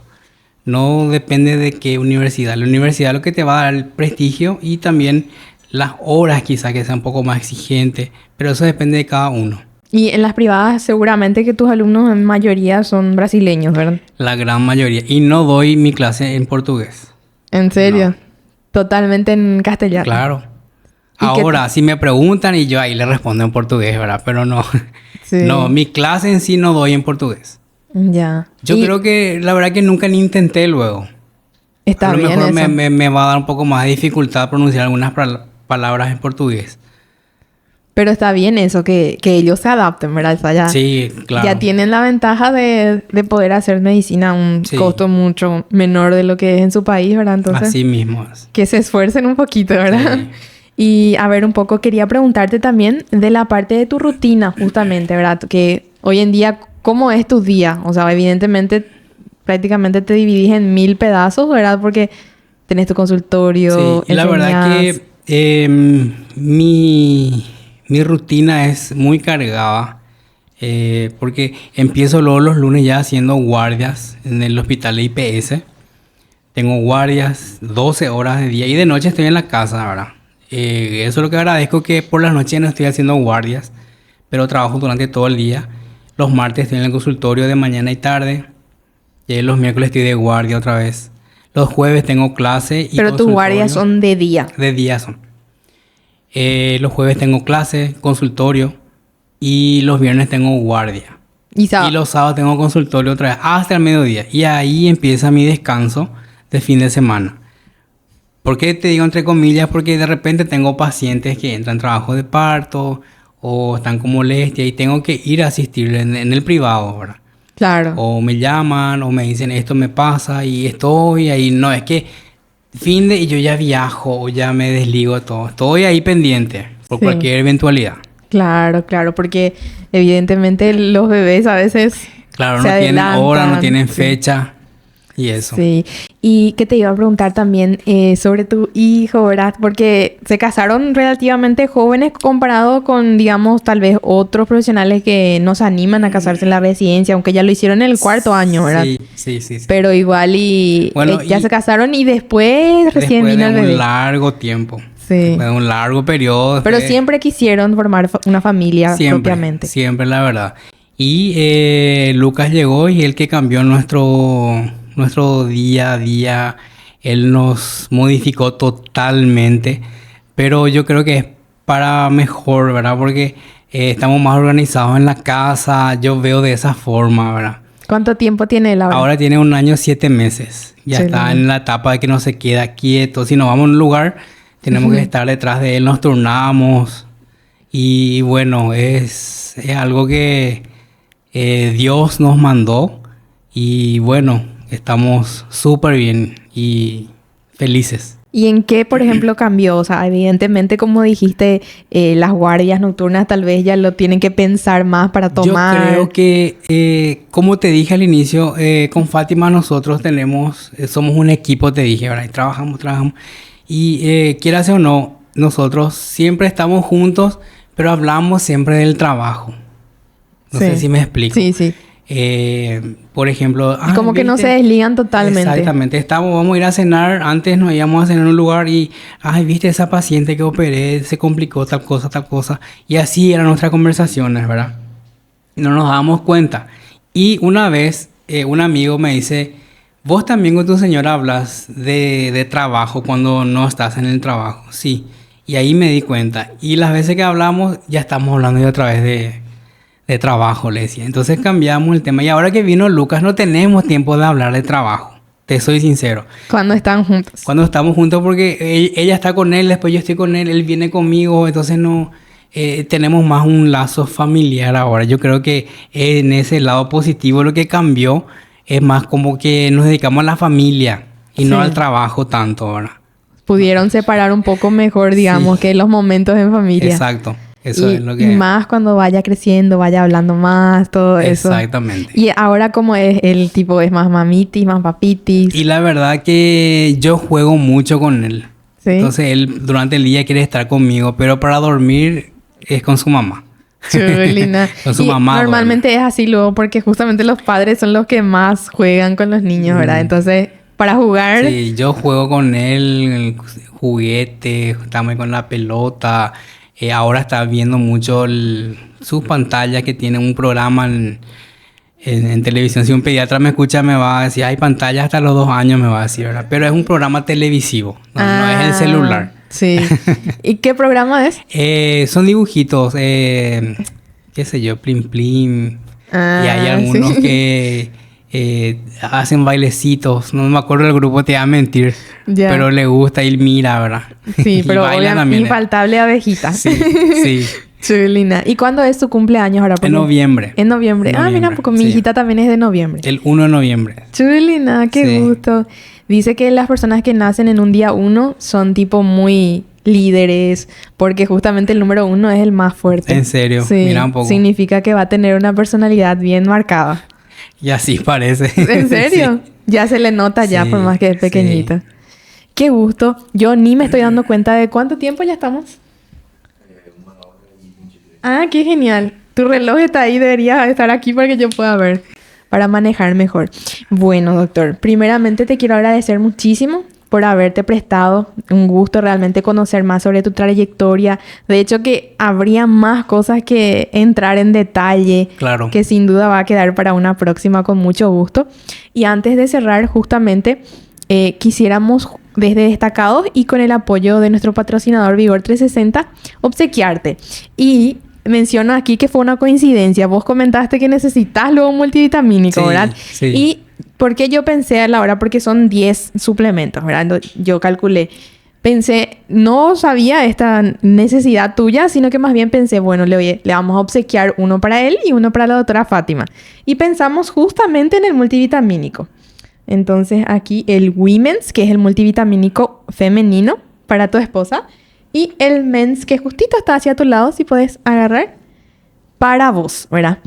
S2: No depende de qué universidad. La universidad es lo que te va a dar el prestigio y también las horas quizá que sea un poco más exigente. Pero eso depende de cada uno.
S1: Y en las privadas seguramente que tus alumnos en mayoría son brasileños, ¿verdad?
S2: La gran mayoría. Y no doy mi clase en portugués.
S1: ¿En serio? No. Totalmente en castellano.
S2: Claro. Ahora, si me preguntan y yo ahí le respondo en portugués, ¿verdad? Pero no. Sí. No, mi clase en sí no doy en portugués.
S1: Ya.
S2: Yo creo que la verdad que nunca ni intenté luego.
S1: Está bien.
S2: A lo mejor me va a dar un poco más de dificultad pronunciar algunas palabras en portugués.
S1: Pero está bien eso, que ellos se adapten, ¿verdad? O sea, ya,
S2: Sí, claro.
S1: ya tienen la ventaja de poder hacer medicina a un
S2: Sí.
S1: costo mucho menor de lo que es en su país, ¿verdad? Entonces,
S2: Así mismo es.
S1: que se esfuercen un poquito, ¿verdad?
S2: Sí.
S1: Y a ver, un poco quería preguntarte también de la parte de tu rutina, justamente, ¿verdad? Que hoy en día, ¿cómo es tu día? O sea, evidentemente, prácticamente te dividís en 1000 pedazos, ¿verdad? Porque tenés tu consultorio,
S2: Sí, y la verdad
S1: enseñás.
S2: que mi rutina es muy cargada. Porque empiezo luego los lunes ya haciendo guardias en el hospital de IPS. Tengo guardias 12 horas de día y de noche estoy en la casa, ¿verdad? Eso es lo que agradezco, que por las noches no estoy haciendo guardias, pero trabajo durante todo el día. Los martes estoy en el consultorio de mañana y tarde. Y los miércoles estoy de guardia otra vez. Los jueves tengo clase y
S1: Pero tus guardias son de día.
S2: de día son. Los jueves tengo clase, consultorio y los viernes tengo guardia.
S1: Y
S2: Y los sábados tengo consultorio otra vez hasta el mediodía. Y ahí empieza mi descanso de fin de semana. ¿Por qué te digo entre comillas? Porque de repente tengo pacientes que entran en trabajo de parto o están con molestia y tengo que ir a asistir en el privado, ¿verdad?
S1: Claro.
S2: O me llaman o me dicen esto me pasa y estoy ahí. No, es que fin de y yo ya viajo o ya me desligo de todo. Estoy ahí pendiente por
S1: Sí.
S2: cualquier eventualidad.
S1: Claro, claro, porque evidentemente los bebés a veces
S2: Claro,
S1: se
S2: no tienen hora, no
S1: adelantan.
S2: tienen
S1: Sí.
S2: fecha y eso.
S1: Sí, y que te iba a preguntar también sobre tu hijo, ¿verdad? Porque se casaron relativamente jóvenes comparado con, digamos, tal vez otros profesionales que no se animan a casarse en la residencia, aunque ya lo hicieron en el 4º año, ¿verdad?
S2: Sí.
S1: Pero igual y
S2: Bueno,
S1: ya
S2: y
S1: se casaron y después recién
S2: después
S1: vino el
S2: de un
S1: bebé.
S2: largo tiempo.
S1: Sí.
S2: Después de un largo periodo.
S1: Pero
S2: después-
S1: siempre quisieron formar una familia
S2: Siempre,
S1: propiamente.
S2: siempre la verdad. Y Lucas llegó y el que cambió nuestro día a día. Él nos modificó totalmente. Pero yo creo que es para mejor, ¿verdad? Porque estamos más organizados en la casa. Yo veo de esa forma, ¿verdad?
S1: ¿Cuánto tiempo tiene él ahora?
S2: Ahora tiene 1 año 7 meses. Ya
S1: Sí,
S2: está
S1: no.
S2: en la etapa de que no se queda quieto. Si nos vamos a un lugar, tenemos que estar detrás de él, nos turnamos. Y bueno, es algo que Dios nos mandó. Y bueno, estamos súper bien y felices.
S1: ¿Y en qué, por ejemplo, cambió? O sea, evidentemente, como dijiste, las guardias nocturnas tal vez ya lo tienen que pensar más para tomar.
S2: Yo creo que, como te dije al inicio, con Fátima nosotros somos un equipo, te dije, ¿verdad? Y trabajamos. Y quieras o no, nosotros siempre estamos juntos, pero hablamos siempre del trabajo. No
S1: Sí.
S2: sé si me explico.
S1: Sí.
S2: Por ejemplo...
S1: Es como que no se desligan totalmente.
S2: Exactamente. Vamos a ir a cenar. Antes nos íbamos a cenar en un lugar y... Ay, viste esa paciente que operé, se complicó tal cosa. Y así eran nuestras conversaciones, ¿verdad? No nos dábamos cuenta. Y una vez, un amigo me dice... Vos también con tu señora hablas de trabajo cuando no estás en el trabajo. Sí. Y ahí me di cuenta. Y las veces que hablamos, ya estamos hablando de otra vez de trabajo, le decía. Entonces cambiamos el tema. Y ahora que vino Lucas, no tenemos tiempo de hablar de trabajo. Te soy sincero.
S1: Cuando están juntos.
S2: Cuando estamos juntos, porque ella está con él, después yo estoy con él, él viene conmigo. Entonces no tenemos más un lazo familiar ahora. Yo creo que en ese lado positivo lo que cambió es más como que nos dedicamos a la familia y no
S1: Sí.
S2: al trabajo tanto ahora.
S1: Pudieron separar un poco mejor, digamos,
S2: Sí.
S1: que los momentos en familia.
S2: Exacto. Eso
S1: y,
S2: es lo que...
S1: y más cuando vaya creciendo, vaya hablando más, todo eso.
S2: Exactamente.
S1: Y ahora como es el tipo, es más mamitis, más papitis.
S2: Y la verdad que yo juego mucho con él.
S1: ¿Sí?
S2: Entonces él durante el día quiere estar conmigo, pero para dormir es con su mamá.
S1: Chulina.
S2: Con su
S1: Y
S2: mamá.
S1: normalmente es así luego porque justamente los padres son los que más juegan con los niños, ¿verdad? Entonces, para jugar...
S2: Sí, yo juego con él, el juguete, estamos con la pelota. Ahora está viendo mucho sus pantallas que tiene un programa en televisión. Si un pediatra me escucha me va a decir, hay pantallas hasta los 2 años, me va a decir, ¿verdad? Pero es un programa televisivo, no es el celular.
S1: Sí. ¿Y qué programa es?
S2: Son dibujitos, qué sé yo, Plim Plim. Y hay algunos
S1: sí.
S2: que hacen bailecitos. No me acuerdo del grupo, te voy a mentir.
S1: Ya.
S2: Pero le gusta y mira, ¿verdad?
S1: Sí,
S2: Y
S1: pero
S2: baila
S1: obviamente
S2: también.
S1: infaltable abejita.
S2: Sí, sí.
S1: Chulina. ¿Y cuándo es tu cumpleaños ahora?
S2: En noviembre.
S1: En noviembre. Ah, mira, porque mi hijita también es de noviembre.
S2: El 1 de noviembre.
S1: Chulina, qué gusto. Dice que las personas que nacen en un día 1 son tipo muy líderes, porque justamente el número 1 es el más fuerte.
S2: ¿En serio?
S1: Sí,
S2: Mira un poco.
S1: significa que va a tener una personalidad bien marcada.
S2: Y así parece.
S1: ¿En serio? Sí. Ya se le nota ya, por más que es pequeñita. Sí. Qué gusto. Yo ni me estoy dando cuenta de cuánto tiempo ya estamos. Ah, qué genial. Tu reloj está ahí, debería estar aquí para que yo pueda ver, para manejar mejor. Bueno, doctor, primeramente te quiero agradecer muchísimo por haberte prestado. Un gusto realmente conocer más sobre tu trayectoria. De hecho, que habría más cosas que entrar en detalle.
S2: Claro.
S1: Que sin duda va a quedar para una próxima con mucho gusto. Y antes de cerrar, justamente, quisiéramos, desde Destacados y con el apoyo de nuestro patrocinador Vigor 360, obsequiarte. Y menciono aquí que fue una coincidencia. Vos comentaste que necesitas luego un multivitamínico, ¿verdad?
S2: Sí.
S1: Y porque yo pensé a la hora, porque son 10 suplementos, ¿verdad? Yo calculé. Pensé, no sabía esta necesidad tuya, sino que más bien pensé, bueno, le vamos a obsequiar uno para él y uno para la doctora Fátima. Y pensamos justamente en el multivitamínico. Entonces aquí el Women's, que es el multivitamínico femenino para tu esposa. Y el Men's, que justito está hacia tu lado, si puedes agarrar, para vos, ¿verdad?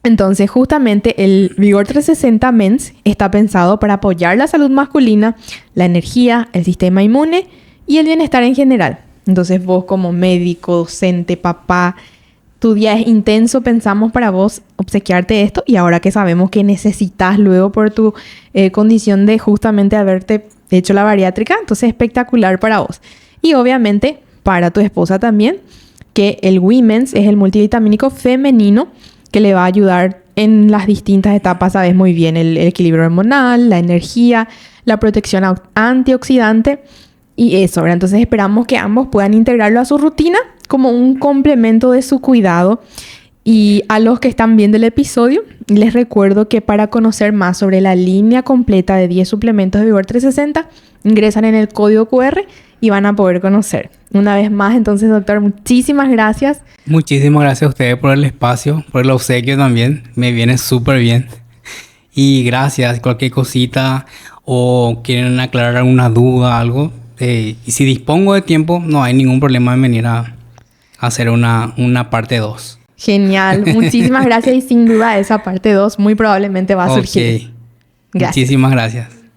S1: Entonces, justamente el Vigor 360 Men's está pensado para apoyar la salud masculina, la energía, el sistema inmune y el bienestar en general. Entonces, vos como médico, docente, papá, tu día es intenso, pensamos para vos obsequiarte esto. Y ahora que sabemos que necesitas luego por tu condición de justamente haberte hecho la bariátrica, entonces espectacular para vos. Y obviamente para tu esposa también, que el Women's es el multivitamínico femenino que le va a ayudar en las distintas etapas, sabes muy bien, el equilibrio hormonal, la energía, la protección antioxidante y eso, ¿verdad? Entonces esperamos que ambos puedan integrarlo a su rutina como un complemento de su cuidado. Y a los que están viendo el episodio, les recuerdo que para conocer más sobre la línea completa de 10 suplementos de Vigor 360, ingresan en el código QR y van a poder conocer. Una vez más, entonces, doctor, muchísimas gracias.
S2: Muchísimas gracias a ustedes por el espacio, por el obsequio también. Me viene súper bien. Y gracias. Cualquier cosita o quieren aclarar alguna duda, algo. Y si dispongo de tiempo, no hay ningún problema en venir a hacer una parte 2.
S1: Genial. Muchísimas gracias y sin duda esa parte 2 muy probablemente va a surgir.
S2: Gracias. Muchísimas gracias.